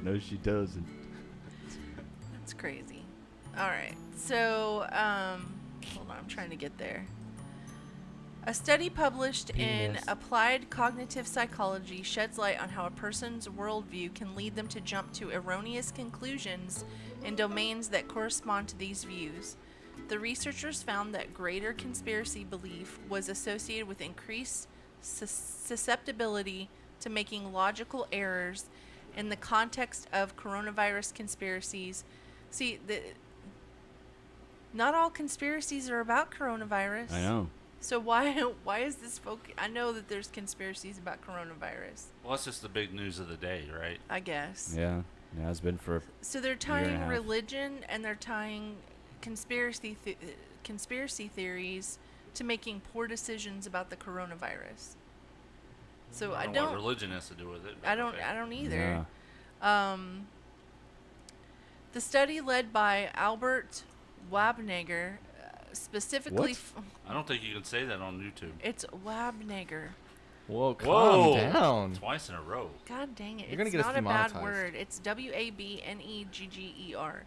No, she doesn't. That's crazy. All right. So, hold on. I'm trying to get there. A study published in Applied Cognitive Psychology sheds light on how a person's worldview can lead them to jump to erroneous conclusions in domains that correspond to these views. The researchers found that greater conspiracy belief was associated with increased susceptibility to making logical errors in the context of coronavirus conspiracies. See, not all conspiracies are about coronavirus. I know. So why is this I know that there's conspiracies about coronavirus. Well, it's just the big news of the day, right? I guess. Yeah. Yeah, it's been for. So they're year and a tying half. religion and they're tying conspiracy theories to making poor decisions about the coronavirus. So I know don't. what religion has to do with it. but I don't. okay. I don't either. The study led by Albert Wabnager specifically. What? I don't think you can say that on YouTube. It's Wabnager. Whoa, calm Whoa! down. Twice in a row. God dang it! You're gonna It's get us not a bad demonetized. word. It's Wabnegger.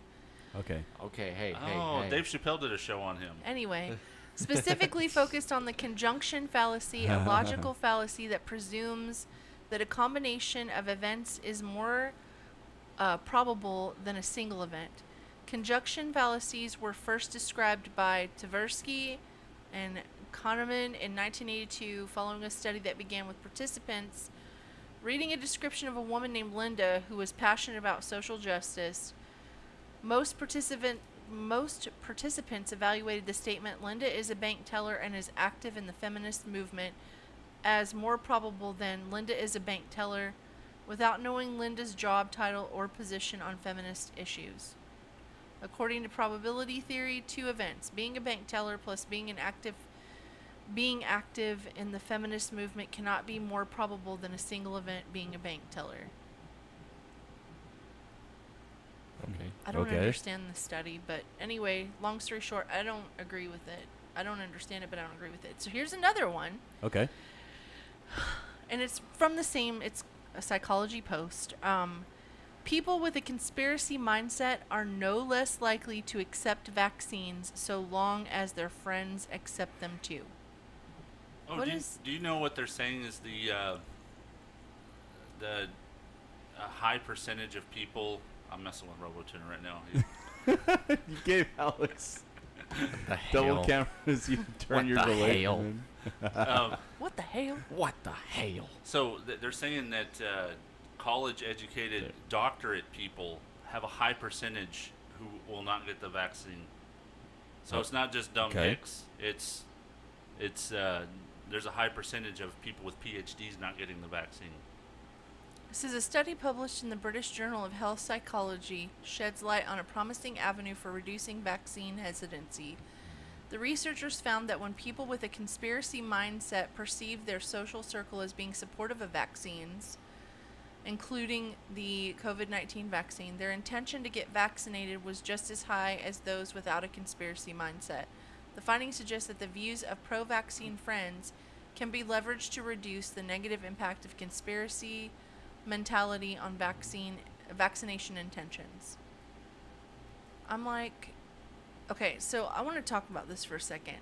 Okay. Okay, hey, Oh, hey. Dave Chappelle did a show on him. Anyway, specifically focused on the conjunction fallacy, a logical fallacy that presumes that a combination of events is more probable than a single event. Conjunction fallacies were first described by Tversky and Kahneman in 1982 following a study that began with participants reading a description of a woman named Linda who was passionate about social justice. Most participants evaluated the statement, Linda is a bank teller and is active in the feminist movement, as more probable than Linda is a bank teller, without knowing Linda's job title or position on feminist issues. According to probability theory, 2 events, being a bank teller plus being active in the feminist movement cannot be more probable than a single event, being a bank teller. Okay. I don't Okay. understand the study, but anyway, long story short, I don't agree with it. I don't understand it, but I don't agree with it. So here's another one, Okay. and it's from the same, it's a psychology post. People with a conspiracy mindset are no less likely to accept vaccines so long as their friends accept them too. Oh, What do, is- do you know what they're saying is the high percentage of people? I'm messing with RoboTuner right now. You gave Alex The double hell? cameras. You turn What yours the away. hell? from him. What the hell? What the hell? So they're saying that college-educated doctorate people have a high percentage who will not get the vaccine. So it's not just dumb Okay. hicks. It's there's a high percentage of people with PhDs not getting the vaccine. This is a study published in the British Journal of Health Psychology sheds light on a promising avenue for reducing vaccine hesitancy. The researchers found that when people with a conspiracy mindset perceive their social circle as being supportive of vaccines, including the COVID-19 vaccine, their intention to get vaccinated was just as high as those without a conspiracy mindset. The findings suggest that the views of pro-vaccine friends can be leveraged to reduce the negative impact of conspiracy mentality on vaccination intentions. I'm like, okay, so I want to talk about this for a second.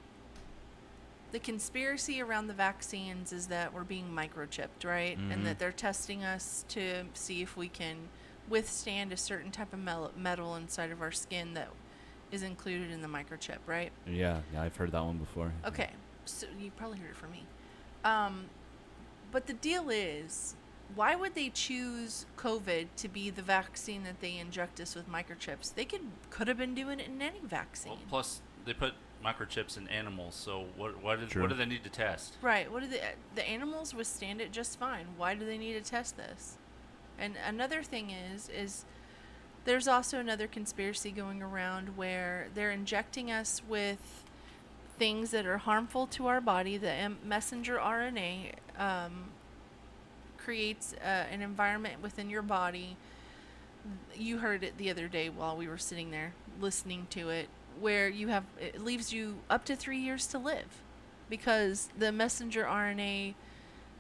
The conspiracy around the vaccines is that we're being microchipped, right? And that they're testing us to see if we can withstand a certain type of metal inside of our skin that is included in the microchip, right? Yeah, I've heard that one before. Okay, so you probably heard it from me. But the deal is, why would they choose COVID to be the vaccine that they inject us with microchips? They could have been doing it in any vaccine. Well, plus they put microchips in animals, so what do they need to test? Right. What do the animals withstand it just fine? Why do they need to test this? And another thing is there's also another conspiracy going around where they're injecting us with things that are harmful to our body. The messenger RNA creates an environment within your body. You heard it the other day while we were sitting there listening to it, where it leaves you up to 3 years to live because the messenger RNA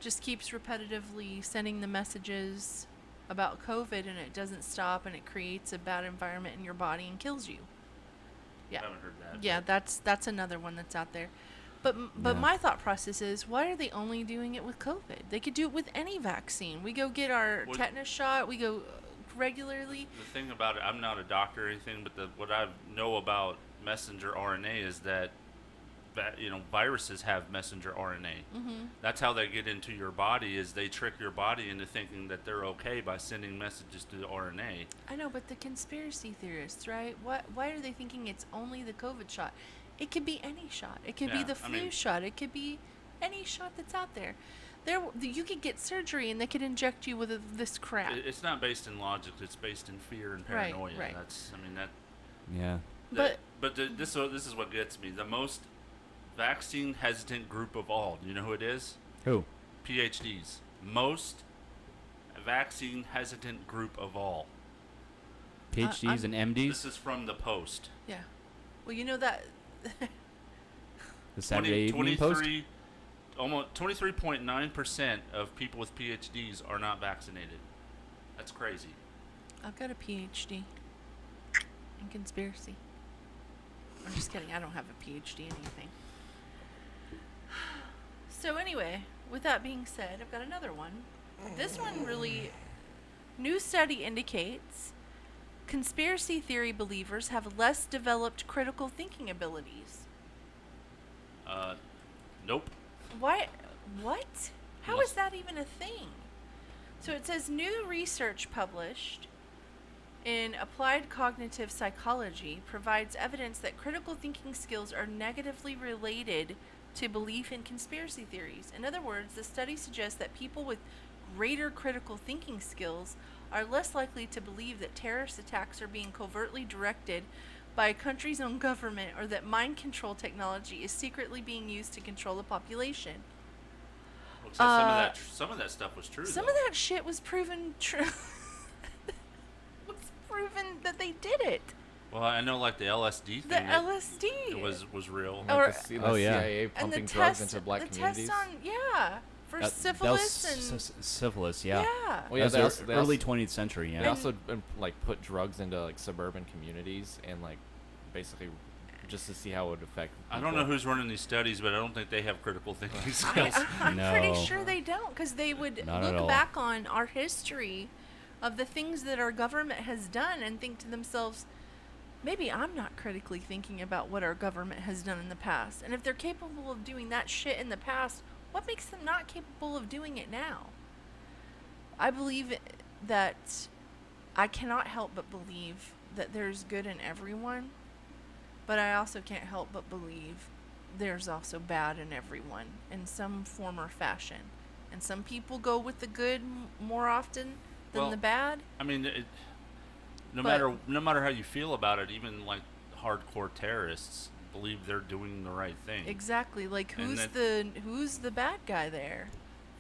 just keeps repetitively sending the messages about COVID, and it doesn't stop, and it creates a bad environment in your body and kills you. Yeah. I haven't heard that. Yeah, that's another one that's out there. But Yeah. my thought process is, why are they only doing it with COVID? They could do it with any vaccine. We go get our Well, tetanus shot. We go regularly. The thing about it, I'm not a doctor or anything, but what I know about messenger RNA is that viruses have messenger RNA. Mhm. That's how they get into your body. Is they trick your body into thinking that they're okay by sending messages to the RNA. I know, but the conspiracy theorists, right? Why are they thinking it's only the COVID shot? It could be any shot. It could be Yeah, the I flu mean- shot. It could be any shot that's out there. You could get surgery and they could inject you with this crap. It's not based in logic. It's based in fear and Right, paranoia. right. Yeah. This is what gets me. The most vaccine hesitant group of all. Do you know who it is? Who? PhDs. Most vaccine hesitant group of all. PhDs and MDs. This is from the Post. Yeah. Well, you know that. The Saturday Evening Post. Almost 23.9% of people with PhDs are not vaccinated. That's crazy. I've got a PhD in conspiracy. I'm just kidding. I don't have a PhD in anything. So anyway, with that being said, I've got another one. This one really... New study indicates conspiracy theory believers have less developed critical thinking abilities. Nope. Why? What? How is that even a thing? So it says new research published in Applied Cognitive Psychology provides evidence that critical thinking skills are negatively related to belief in conspiracy theories. In other words, the study suggests that people with greater critical thinking skills are less likely to believe that terrorist attacks are being covertly directed by a country's own government or that mind control technology is secretly being used to control the population. Looks like some of that stuff was true. Some though. of that shit was proven true. Was proven that they did it. Well, I know, like the LSD thing. The LSD. It was real. Or- The Oh, yeah. CIA And pumping the drugs test, into black the communities. test on, for That was syphilis and syphilis. Yeah. yeah. Well, yeah, That's they the also- early 20th century. They Yeah. also like put drugs into like suburban communities and like basically just to see how it would affect I don't know who's running these studies, but I don't think they have critical thinking skills. I'm pretty No. sure they don't, because they would Not at look all. back on our history of the things that our government has done and think to themselves, maybe I'm not critically thinking about what our government has done in the past. And if they're capable of doing that shit in the past, what makes them not capable of doing it now? I believe that I cannot help but believe that there's good in everyone, but I also can't help but believe there's also bad in everyone in some form or fashion. And some people go with the good more often than Well, the bad. I mean, no But- matter how you feel about it, even like hardcore terrorists believe they're doing the right thing. Exactly. Like And who's the bad guy there?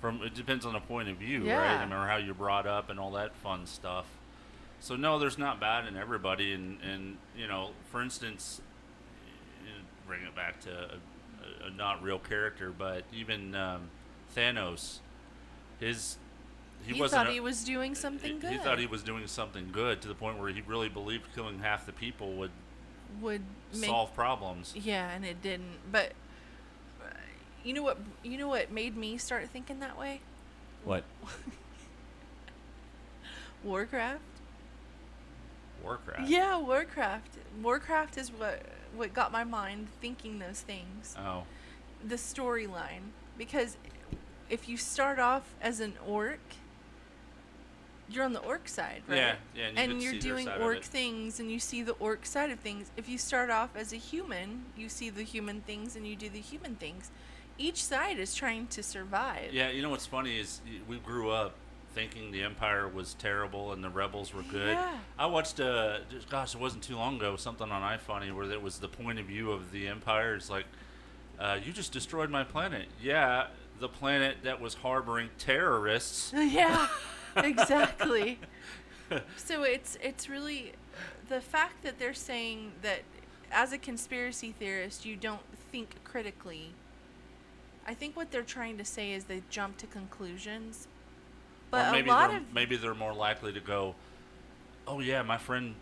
It depends on the point of view, right? Yeah. I mean, or how you're brought up and all that fun stuff. So no, there's not bad in everybody, and for instance, bring it back to a not real character, but even Thanos, he wasn't thought he was doing something good. He thought he was doing something good to the point where he really believed killing half the people would make, solve problems. Yeah, and it didn't. But you know what made me start thinking that way? What? Warcraft. Warcraft. Yeah, Warcraft. Warcraft is what got my mind thinking those things. Oh. The storyline, because if you start off as an orc, you're on the orc side, right? Yeah, yeah, and you get to you're see their doing side of orc it. things, and you see the orc side of things. If you start off as a human, you see the human things, and you do the human things. Each side is trying to survive. Yeah, you know what's funny is we grew up thinking the Empire was terrible and the rebels were good. Yeah. I watched, it wasn't too long ago, something on iFunny where it was the point of view of the Empire. It's like, you just destroyed my planet. Yeah, the planet that was harboring terrorists. Yeah, exactly. So it's really the fact that they're saying that as a conspiracy theorist you don't think critically. I think what they're trying to say is they jump to conclusions. But or maybe a lot of maybe they're more likely to go, oh yeah, my friend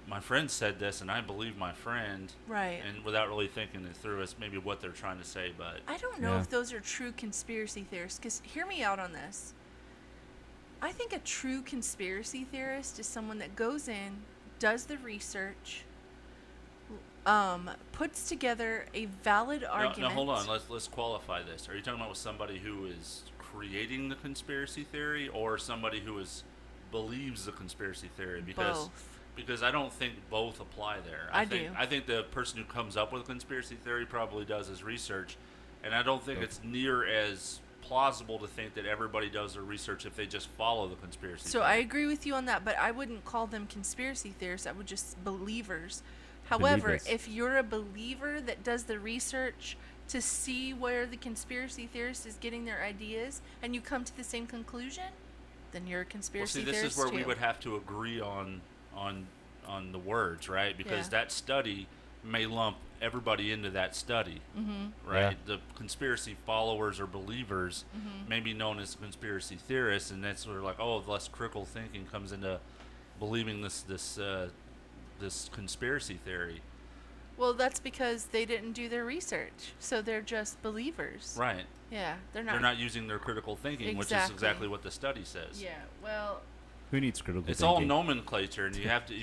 said this and I believe my friend. Right. And without really thinking it through, it's maybe what they're trying to say, but I don't know if those are true conspiracy theorists, because hear me out on this. I think a true conspiracy theorist is someone that goes in, does the research, puts together a valid argument. No, hold on. Let's qualify this. Are you talking about with somebody who is creating the conspiracy theory, or somebody who believes the conspiracy theory? Because I don't think both apply there. I think the person who comes up with a conspiracy theory probably does his research, and I don't think it's near as plausible to think that everybody does their research if they just follow the conspiracy theory. So I agree with you on that, but I wouldn't call them conspiracy theorists. I would just believers. However, if you're a believer that does the research to see where the conspiracy theorist is getting their ideas, and you come to the same conclusion, then you're a conspiracy theorist. This is where we would have to agree on the words, right? Because that study may lump everybody into that study, right? Yeah. The conspiracy followers or believers may be known as conspiracy theorists, and that's sort of like, less critical thinking comes into believing this conspiracy theory. Well, that's because they didn't do their research, so they're just believers. Right. Yeah, they're not. They're not using their critical thinking, which is exactly what the study says. Yeah. Well. Who needs critical thinking? It's all nomenclature, and you have to,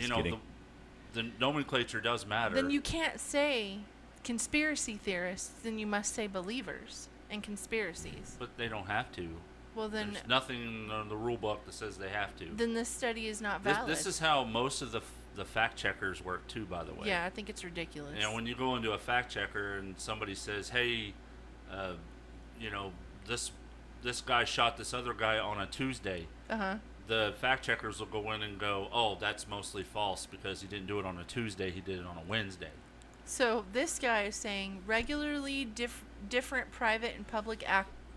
the nomenclature does matter. Then you can't say conspiracy theorists. Then you must say believers and conspiracies. But they don't have to. Well, then there's nothing in the rule book that says they have to. Then this study is not valid. This is how most of the fact checkers work too, by the way. Yeah, I think it's ridiculous. When you go into a fact checker and somebody says, "Hey, this guy shot this other guy on a Tuesday," the fact checkers will go in and go, "Oh, that's mostly false because he didn't do it on a Tuesday. He did it on a Wednesday." So this guy is saying regularly different private and public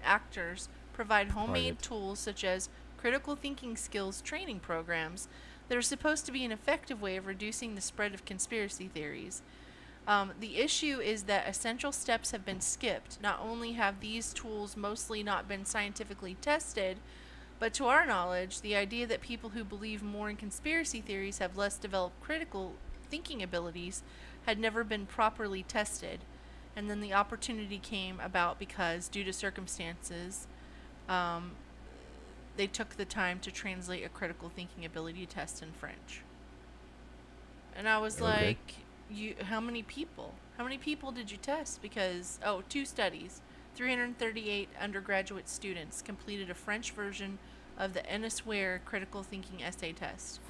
actors provide homemade tools such as critical thinking skills training programs that are supposed to be an effective way of reducing the spread of conspiracy theories. The issue is that essential steps have been skipped. Not only have these tools mostly not been scientifically tested, but to our knowledge, the idea that people who believe more in conspiracy theories have less developed critical thinking abilities had never been properly tested. And then the opportunity came about because, due to circumstances, they took the time to translate a critical thinking ability test in French. And I was like, how many people? How many people did you test? Because, 2 studies. 338 undergraduate students completed a French version of the Ennis Ware critical thinking essay test,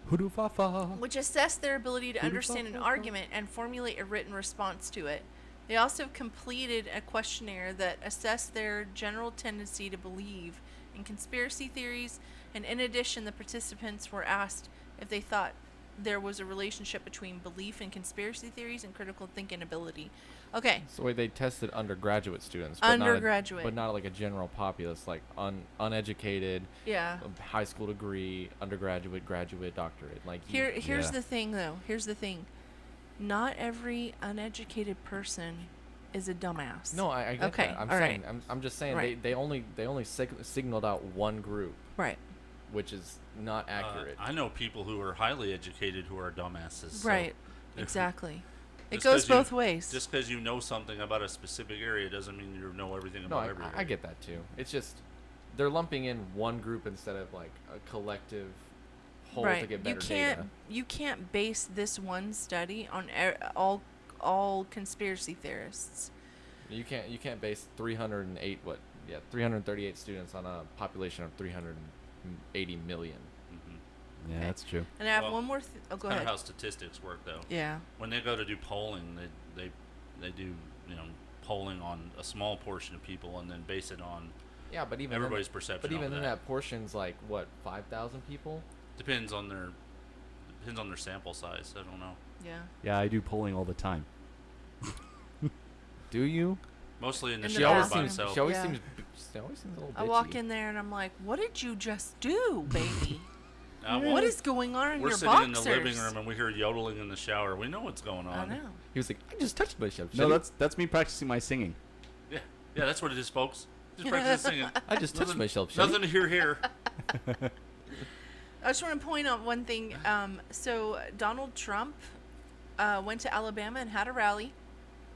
which assessed their ability to understand an argument and formulate a written response to it. They also completed a questionnaire that assessed their general tendency to believe in conspiracy theories, and in addition, the participants were asked if they thought there was a relationship between belief in conspiracy theories and critical thinking ability. Okay. So wait, they tested undergraduate students, but not like a general populace, like uneducated, high school degree, undergraduate, graduate, doctorate. Like here's the thing, though. Here's the thing. Not every uneducated person is a dumbass. No, I get that. I'm just saying they only signaled out one group. Right. Which is not accurate. I know people who are highly educated who are dumbasses. Right. So exactly. It goes both ways. Just because you know something about a specific area doesn't mean you know everything about every area. I get that too. It's just they're lumping in one group instead of like a collective whole to get better data. You can't base this one study on all conspiracy theorists. You can't base 338 students on a population of 380 million. Yeah, that's true. And I have one more. Go ahead. That's how statistics work, though. Yeah. When they go to do polling, they do polling on a small portion of people and then base it on but even everybody's perception. But even then, that portion's like what, 5,000 people? Depends on their sample size. I don't know. Yeah. Yeah, I do polling all the time. Do you? Mostly in the shower by myself. She always seems a little bitchy. I walk in there and I'm like, "What did you just do, baby? What is going on in your boxers?" We're sitting in the living room and we hear yodeling in the shower. We know what's going on. I know. He was like, "I just touched myself." No, that's me practicing my singing. Yeah, that's what it is, folks. Just practice singing. I just touched myself. Nothing to hear here. I just want to point out one thing. So Donald Trump went to Alabama and had a rally.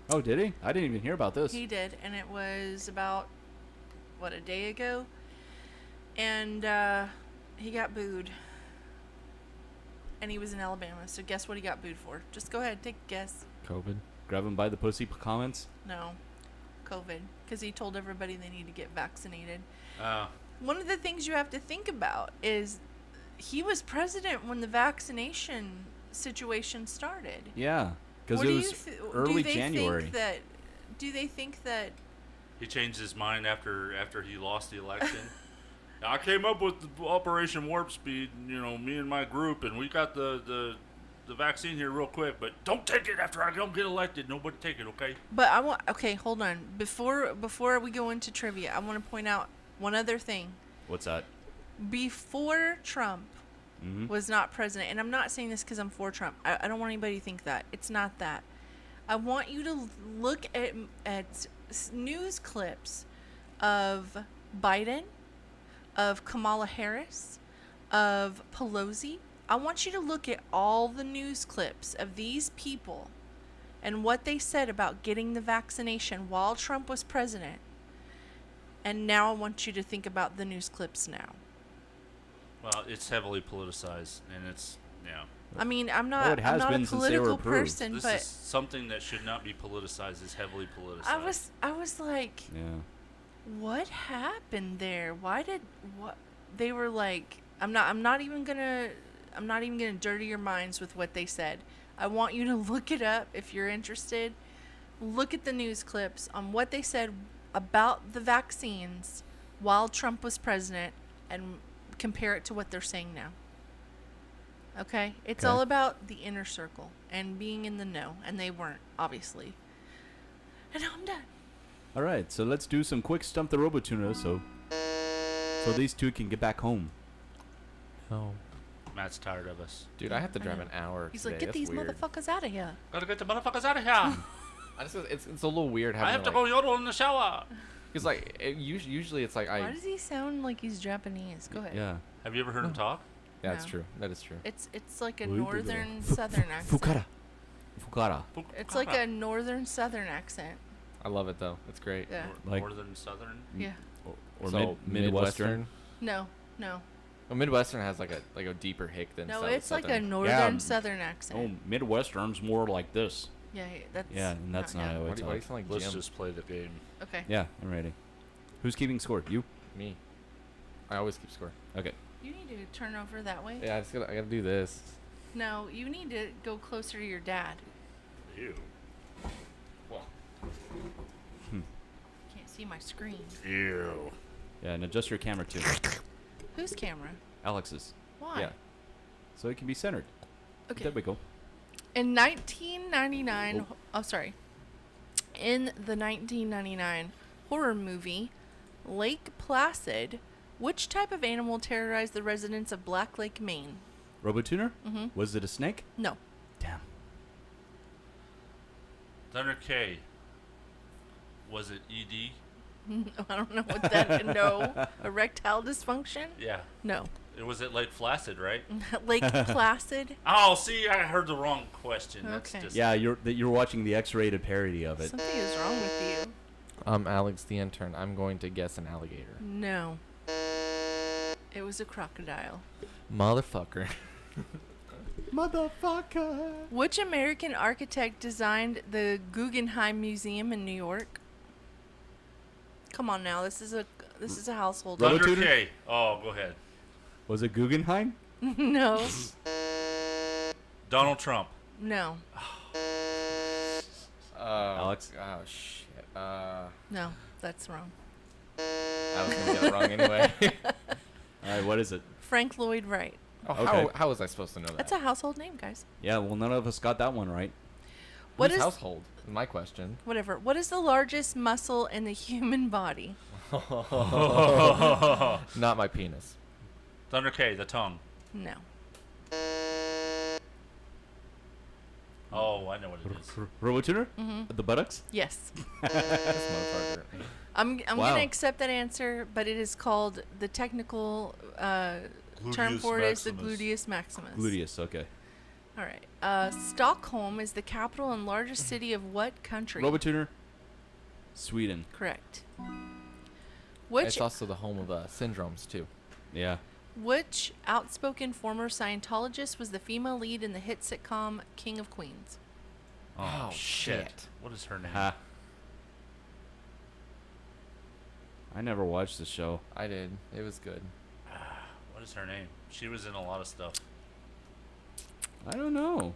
Oh, did he? I didn't even hear about this. He did, and it was about, a day ago? And he got booed. And he was in Alabama, so guess what he got booed for? Just go ahead, take a guess. COVID. Grab him by the pussy comments? No. COVID. Because he told everybody they need to get vaccinated. Oh. One of the things you have to think about is he was president when the vaccination situation started. Yeah, because What it do was early January. Do they think that He changed his mind after he lost the election. I came up with the Operation Warp Speed, me and my group, and we got the vaccine here real quick, but don't take it after I don't get elected. Nobody take it, okay? But okay, hold on. Before we go into trivia, I want to point out one other thing. What's that? Before Trump was not president, and I'm not saying this because I'm for Trump. I don't want anybody to think that. It's not that. I want you to look at news clips of Biden, of Kamala Harris, of Pelosi. I want you to look at all the news clips of these people and what they said about getting the vaccination while Trump was president. And now I want you to think about the news clips now. Well, it's heavily politicized, and it's, I mean, I'm not a political person, this but is something that should not be politicized. Is heavily politicized. I was like, what happened there? What they were like? I'm not even gonna dirty your minds with what they said. I want you to look it up if you're interested. Look at the news clips on what they said about the vaccines while Trump was president and compare it to what they're saying now. Okay? It's all about the inner circle and being in the know, and they weren't, obviously. And now I'm done. All right, so let's do some quick Stump the Robotuner so these two can get back home. Oh. Matt's tired of us. Dude, I have to drive an hour He's today. like, get That's these weird. motherfuckers out of here. Gotta get the motherfuckers out of here. It's a little weird having I have to go yodel in the shower. Because like usually it's like Why does he sound like he's Japanese? Go ahead. Yeah. Have you ever heard him talk? Yeah, that's No. true. That is true. It's like a northern southern accent. Fukara. It's like a northern southern accent. I love it though. It's great. Yeah. Like- Northern, southern. Yeah. Or So, Midwestern. No. Well, Midwestern has like a deeper hick than No, South- it's like a Southern. northern southern accent. Oh, Midwestern's more like this. Yeah, that's Yeah, and that's not how Why it's do you sound like Let's Jim? just play the game. Okay. Yeah, I'm ready. Who's keeping score? You? Me. I always keep score. Okay. You need to turn over that way. Yeah, I gotta do this. No, you need to go closer to your dad. Ew. Can't see my screen. Ew. Yeah, and adjust your camera too. Whose camera? Alex's. Why? Yeah. So it can be centered. Okay. There we go. In 1999, sorry. In the 1999 horror movie Lake Placid, which type of animal terrorized the residents of Black Lake, Maine? Robotuner? Mhm. Was it a snake? No. Damn. Thunder K. Was it ED? I don't know what that. No. Erectile dysfunction? Yeah. No. It was at Lake Placid, right? Lake Placid? Oh, see, I heard the wrong question. That's Okay. just Yeah, you're watching the X-rated parody of it. Something is wrong with you. Alex the intern. I'm going to guess an alligator. No. It was a crocodile. Motherfucker. Motherfucker. Which American architect designed the Guggenheim Museum in New York? Come on now, this is a household. Thunder Robotuner? K. Oh, go ahead. Was it Guggenheim? No. Donald Trump. No. Alex? Oh shit. No, that's wrong. I was gonna get it wrong anyway. All right, what is it? Frank Lloyd Wright. Oh, Okay. how was I supposed to know that? That's a household name, guys. Yeah, well, none of us got that one right. What Whose is household? Is my question. whatever? What is the largest muscle in the human body? Not my penis. Thunder K. The tongue. No. Oh, I know what it is. Robotuner? Mhm. The buttocks? Yes. This motherfucker. I'm Wow. gonna accept that answer, but it is called the technical term Gluteus for it is the maximus. gluteus maximus. Gluteus, okay. All right. Stockholm is the capital and largest city of what country? Robotuner? Sweden. Correct. Which It's also the home of syndromes too. Yeah. which outspoken former Scientologist was the female lead in the hit sitcom King of Queens? Oh, Oh, shit. shit. What is her name? Ha. I never watched the show. I did. It was good. What is her name? She was in a lot of stuff. I don't know.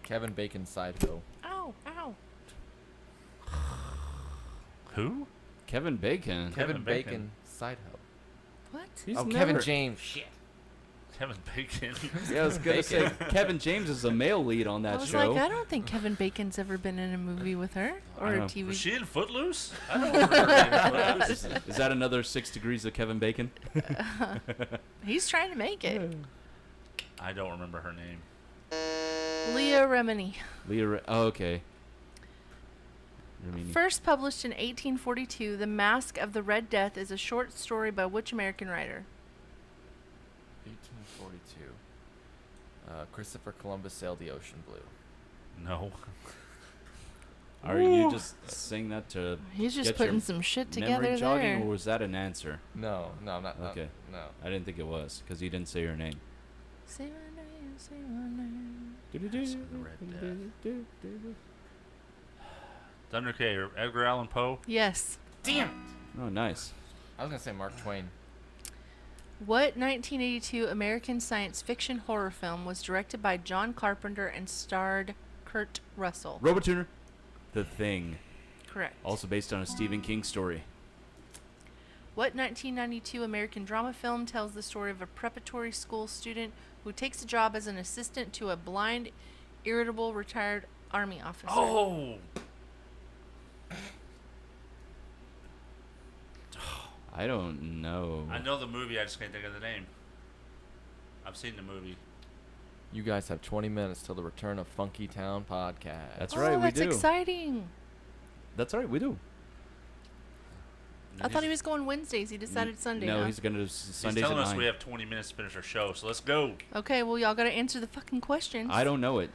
Kevin Bacon's side hoe. Ow, ow. Who? Kevin Bacon. Kevin Bacon. Bacon side hoe. What? He's Oh, never- Kevin James. Shit. Kevin Bacon. Yeah, I was gonna say Kevin James is a male lead on I that was show. like, I don't think Kevin Bacon's ever been in a movie with her or I a know. TV. Was she in Footloose? I don't remember her in Footloose. Is that another 6 degrees of Kevin Bacon? He's trying to make it. I don't remember her name. Leah Remini. Oh, okay. Remini. First published in 1842, The Mask of the Red Death is a short story by which American writer? 1842. Christopher Columbus sailed the ocean blue. No. Are you just saying that to He's just get your putting some shit memory together jogging, there. or was that an answer? No, I'm not. Okay. No. I didn't think it was, because you didn't say your name. Say my name, say my name. Thunder K or Edgar Allan Poe? Yes. Damn. Oh, nice. I was gonna say Mark Twain. What 1982 American science fiction horror film was directed by John Carpenter and starred Kurt Russell? Robotuner. The Thing. Correct. Also based on a Stephen King story. What 1992 American drama film tells the story of a preparatory school student who takes a job as an assistant to a blind, irritable retired army officer? Oh! I don't know. I know the movie, I just can't think of the name. I've seen the movie. You guys have 20 minutes till the return of Funky Town Podcast. That's right, we That's do. exciting. That's right, we do. I thought he was going Wednesdays. He decided Sunday. No, huh? he's going to do He's Sundays telling at us 9. we have 20 minutes to finish our show, so let's go. Okay, well, y'all got to answer the fucking questions. I don't know it.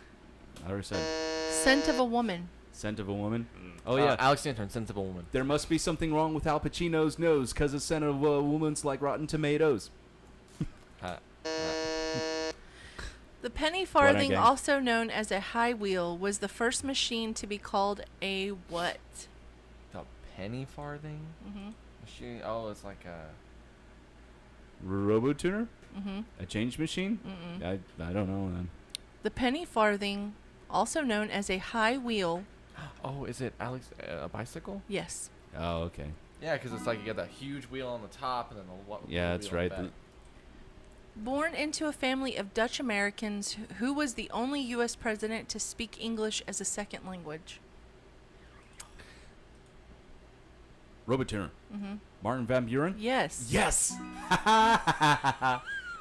I already said. Scent of a Woman. Scent of a Woman? Oh, yeah. Alex Intern, Sensible Woman. There must be something wrong with Al Pacino's nose, because the scent of a woman's like rotten tomatoes. The penny farthing, gang. also known as a high wheel, was the first machine to be called a what? The penny farthing? Mm-hmm. Machine? Oh, it's like a... Robotuner? Mm-hmm. A change machine? Mm-mm. I don't know, man. The penny farthing, also known as a high wheel. Oh, is it Alex a bicycle? Yes. Oh, okay. Yeah, because it's like you got that huge wheel on the top and then the Yeah, little that's wheel on right. the back. Born into a family of Dutch Americans, who was the only U.S. president to speak English as a second language? Robotuner. Mm-hmm. Martin Van Buren? Yes. Yes!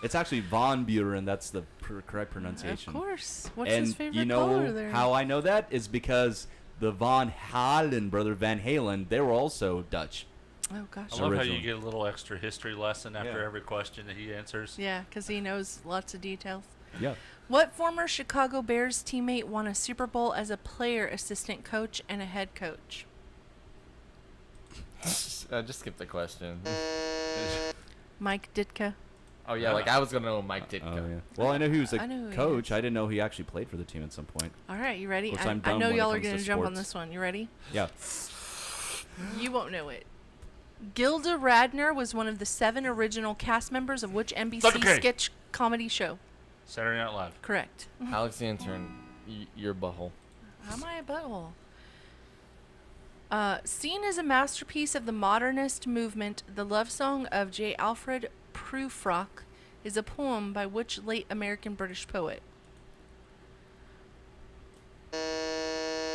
It's actually Von Buren. That's the correct pronunciation. Of course. What's and his favorite you know color there? how I know that is because the Von Halen brother, Van Halen, they were also Dutch. Oh, gosh. I love how Original. you get a little extra history lesson after Yeah. every question that he answers. Yeah, because he knows lots of details. Yeah. What former Chicago Bears teammate won a Super Bowl as a player, assistant coach, and a head coach? Just skip the question. Mike Ditka. Oh, yeah, like I was going to know Mike Ditka. Oh, yeah. Well, I know he was a I know who he coach. is. I didn't know he actually played for the team at some point. All right, you ready? Of course, I I'm dumb know when it y'all are comes to going to jump on sports. this one. You ready? Yeah. You won't know it. Gilda Radner was one of the 7 original cast members of which NBC Okay. sketch comedy show? Saturday Night Live. Correct. Alex the Intern, your butthole. How am I a butthole? Seen as a masterpiece of the modernist movement, the love song of J. Alfred Prufrock is a poem by which late American British poet?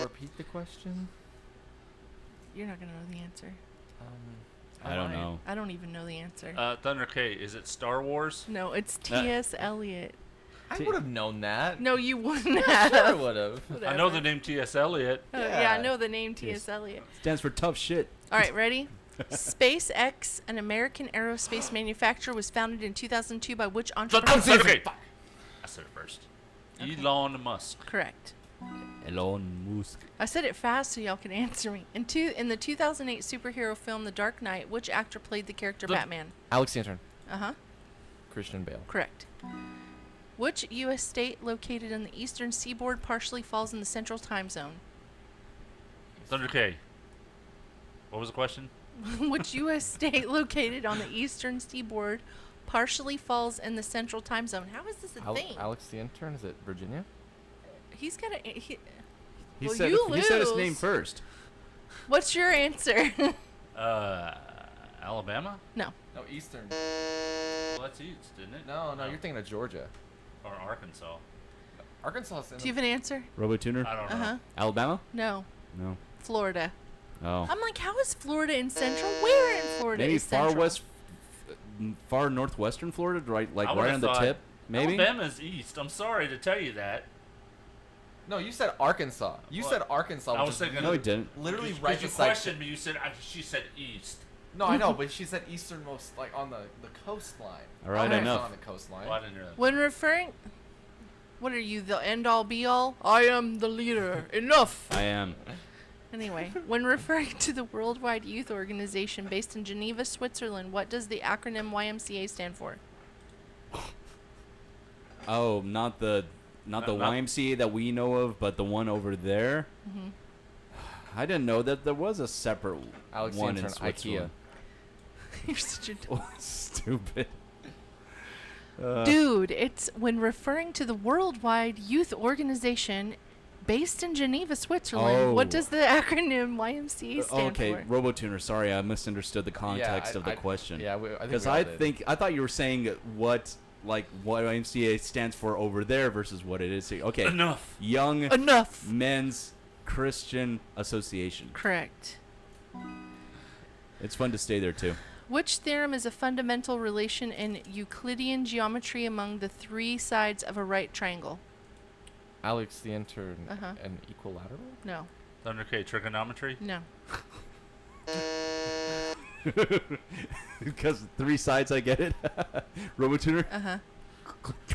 Repeat the question. You're not going to know the answer. I don't know. I don't even know the answer. Thunder K, is it Star Wars? No, it's T.S. Eliot. I would have known that. No, you wouldn't have. Sure I would have. I know the name T.S. Eliot. Yeah, I know the name T.S. Eliot. Stands for tough shit. All right, ready? SpaceX, an American aerospace manufacturer, was founded in 2002 by which entrepreneur? Thunder K. I said it first. Elon Musk. Correct. Elon Musk. I said it fast so y'all can answer me. In the 2008 superhero film The Dark Knight, which actor played the character Batman? Alex the Intern. Uh-huh. Christian Bale. Correct. Which U.S. state located on the eastern seaboard partially falls in the central time zone? Thunder K. What was the question? Which U.S. state located on the eastern seaboard partially falls in the central time zone? How is this a thing? Alex the intern, is it Virginia? He's got a. He He well, said you he said his lose. name first. What's your answer? Alabama? No. No, Eastern. Well, that's East, isn't it? No, you're thinking of Georgia. Or Arkansas. Arkansas is in Do you have an answer? RoboTuner? I don't know. Uh-huh. Alabama? No. No. Florida. Oh. I'm like, how is Florida in central? Where in Florida Maybe is far central? west, far northwestern Florida, right? Like I right would've on the thought tip. Maybe. Alabama's East. I'm sorry to tell you that. No, you said Arkansas. You What? said Arkansas. I which was is thinking. No, he didn't. literally Because right you beside. questioned me. You said she said East. No, I know, but she said easternmost, like on the coastline. All right, Alabama's enough. not on the coastline. Well, I didn't hear that. When referring, what are you, the end all be all? I am the leader. Enough. I am. Anyway, when referring to the worldwide youth organization based in Geneva, Switzerland, what does the acronym YMCA stand for? Oh, not the YMCA that we know of, but the one over there. Mm-hmm. I didn't know that there was a separate Alex one the in intern, IKEA. Switzerland. You're such a Stupid. dude. It's when referring to the worldwide youth organization based in Geneva, Switzerland. Oh. What does the acronym YMCA stand Okay, for? RoboTuner. Sorry, I misunderstood the context of the question. Yeah, I think because we all I did. thought you were saying what YMCA stands for over there versus what it is here. Okay. Enough. Young Enough. Men's Christian Association. Correct. It's fun to stay there too. Which theorem is a fundamental relation in Euclidean geometry among the three sides of a right triangle? Alex the intern Uh-huh. and equilateral? No. Thunder K. Trigonometry? No. Because three sides, I get it. RoboTuner. Uh-huh.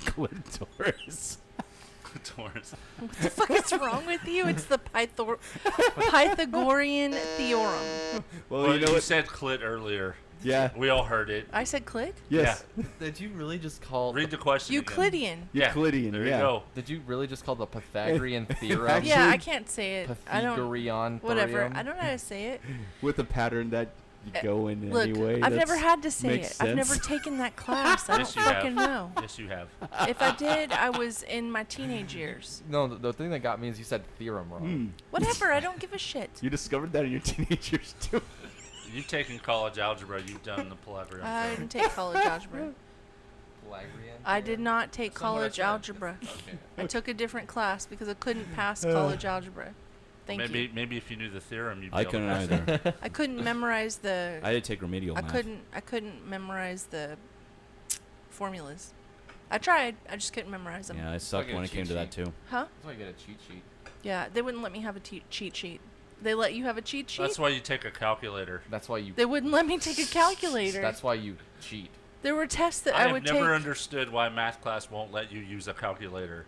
Clitoris. Taurus. What the fuck is wrong with you? It's the Pythagorean theorem. Well, you know you what? said clit earlier. Yeah. We all heard it. I said clit? Yes. Did you really just call... Read the question again. Euclidean. Yeah, Euclidean, there yeah. you go. Did you really just call the Pythagorean theorem? Yeah, I can't say it. I don't. Pythagorean Whatever. theorem? I don't know how to say it. With a pattern that you go in Look, anyway. I've never had to say it. makes I've never sense. taken that class. I Yes, don't you fucking have. know. Yes, you have. If I did, I was in my teenage years. No, the thing that got me is you said theorem wrong. Whatever. I don't give a shit. You discovered that in your teenage years too. You've taken college algebra. You've done the Pythagorean I theorem. didn't take college algebra. Pythagorean I did not take That's not what I college said. algebra. Okay. I took a different class because I couldn't pass college algebra. Thank you. Maybe if you knew the theorem, you'd be I able to couldn't pass it. either. I couldn't memorize the. I did take remedial I math. couldn't memorize the formulas. I tried. I just couldn't memorize them. Yeah, I sucked get a when it came cheat to that sheet. too. Huh? That's why you get a cheat sheet. Yeah, they wouldn't let me have a cheat sheet. They let you have a cheat sheet? That's why you take a calculator. That's why you... They wouldn't let me take a calculator. That's why you cheat. There were tests that I I have would never take. understood why math class won't let you use a calculator.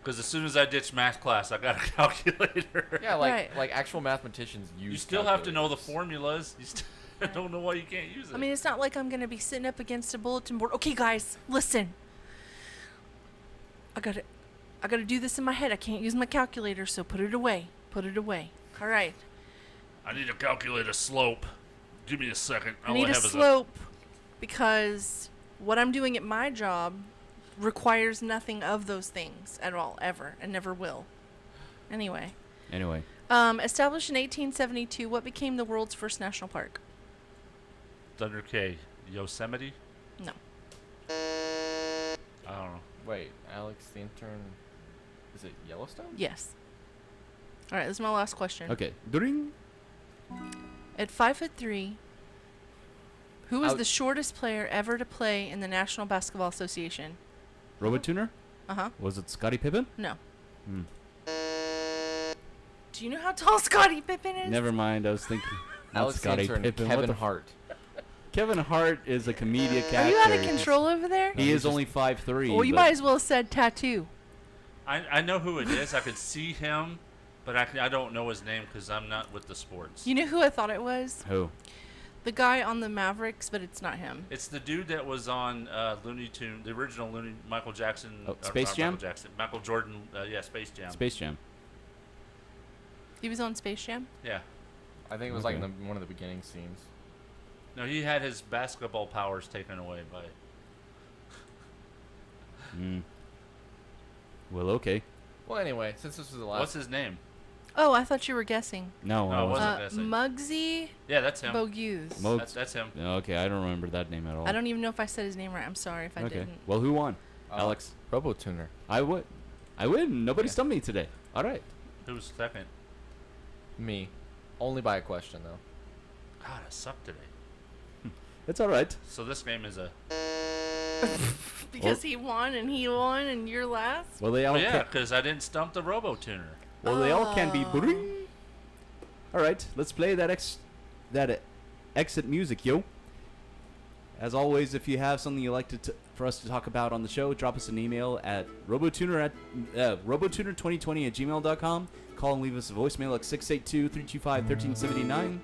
Because as soon as I ditched math class, I got a calculator. Yeah, Right. like actual mathematicians use You still have to know the calculators. formulas. You still don't know why you can't use it. I mean, it's not like I'm going to be sitting up against a bulletin board. Okay, guys, listen. I got to do this in my head. I can't use my calculator, so put it away. Put it away. All right. I need to calculate a slope. Give me a second. I need a slope because what I'm doing at my job requires nothing of those things at all, ever, and never will. Anyway. Established in 1872, what became the world's first national park? Thunder K. Yosemite? No. I don't know. Wait, Alex the intern... Is it Yellowstone? Yes. All right, this is my last question. Okay. During. At 5'3", who was the shortest player ever to play in the National Basketball Association? RoboTuner? Uh-huh. Was it Scottie Pippen? No. Hmm. Do you know how tall Scottie Pippen is? Never mind. I was thinking. Not Alex the Scottie intern, Pippen. Kevin what the Hart. Kevin Hart is a comedic actor. Are you out of control over there? He is only 5'3". Well, you but might as well have said tattoo. I know who it is. I could see him, but I don't know his name because I'm not with the sports. You know who I thought it was? Who? The guy on the Mavericks, but it's not him. It's the dude that was on Looney Tunes, the original Michael Jackson. Space Jam? Michael Jordan, Space Jam. Space Jam. He was on Space Jam? Yeah. I think it was like one of the beginning scenes. No, he had his basketball powers taken away by. Well, okay. Well, anyway, since this was the last. What's his name? Oh, I thought you were guessing. No, I wasn't guessing. Muggsy. Yeah, that's him. Bogues. That's him. Okay, I don't remember that name at all. I don't even know if I said his name right. I'm sorry if I didn't. Well, who won? Alex. RoboTuner. I win. Nobody stumped me today. All right. Who's second? Me. Only by a question, though. God, I suck today. It's all right. So this game is a. Because he won and you're last? Well, they all yeah, because I didn't stump the RoboTuner. Well, they all can be. All right, let's play that exit music, yo. As always, if you have something you'd like for us to talk about on the show, drop us an email at robotuner2020@gmail.com. Call and leave us a voicemail at 682-325-1379.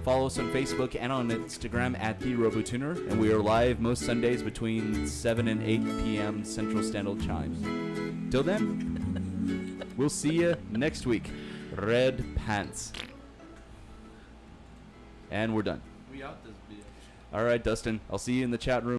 Follow us on Facebook and on Instagram at The RoboTuner, and we are live most Sundays between 7 and 8 p.m. Central Standard Time. Till then, we'll see you next week. Red pants. And we're done. We out this bitch. All right, Dustin. I'll see you in the chat room.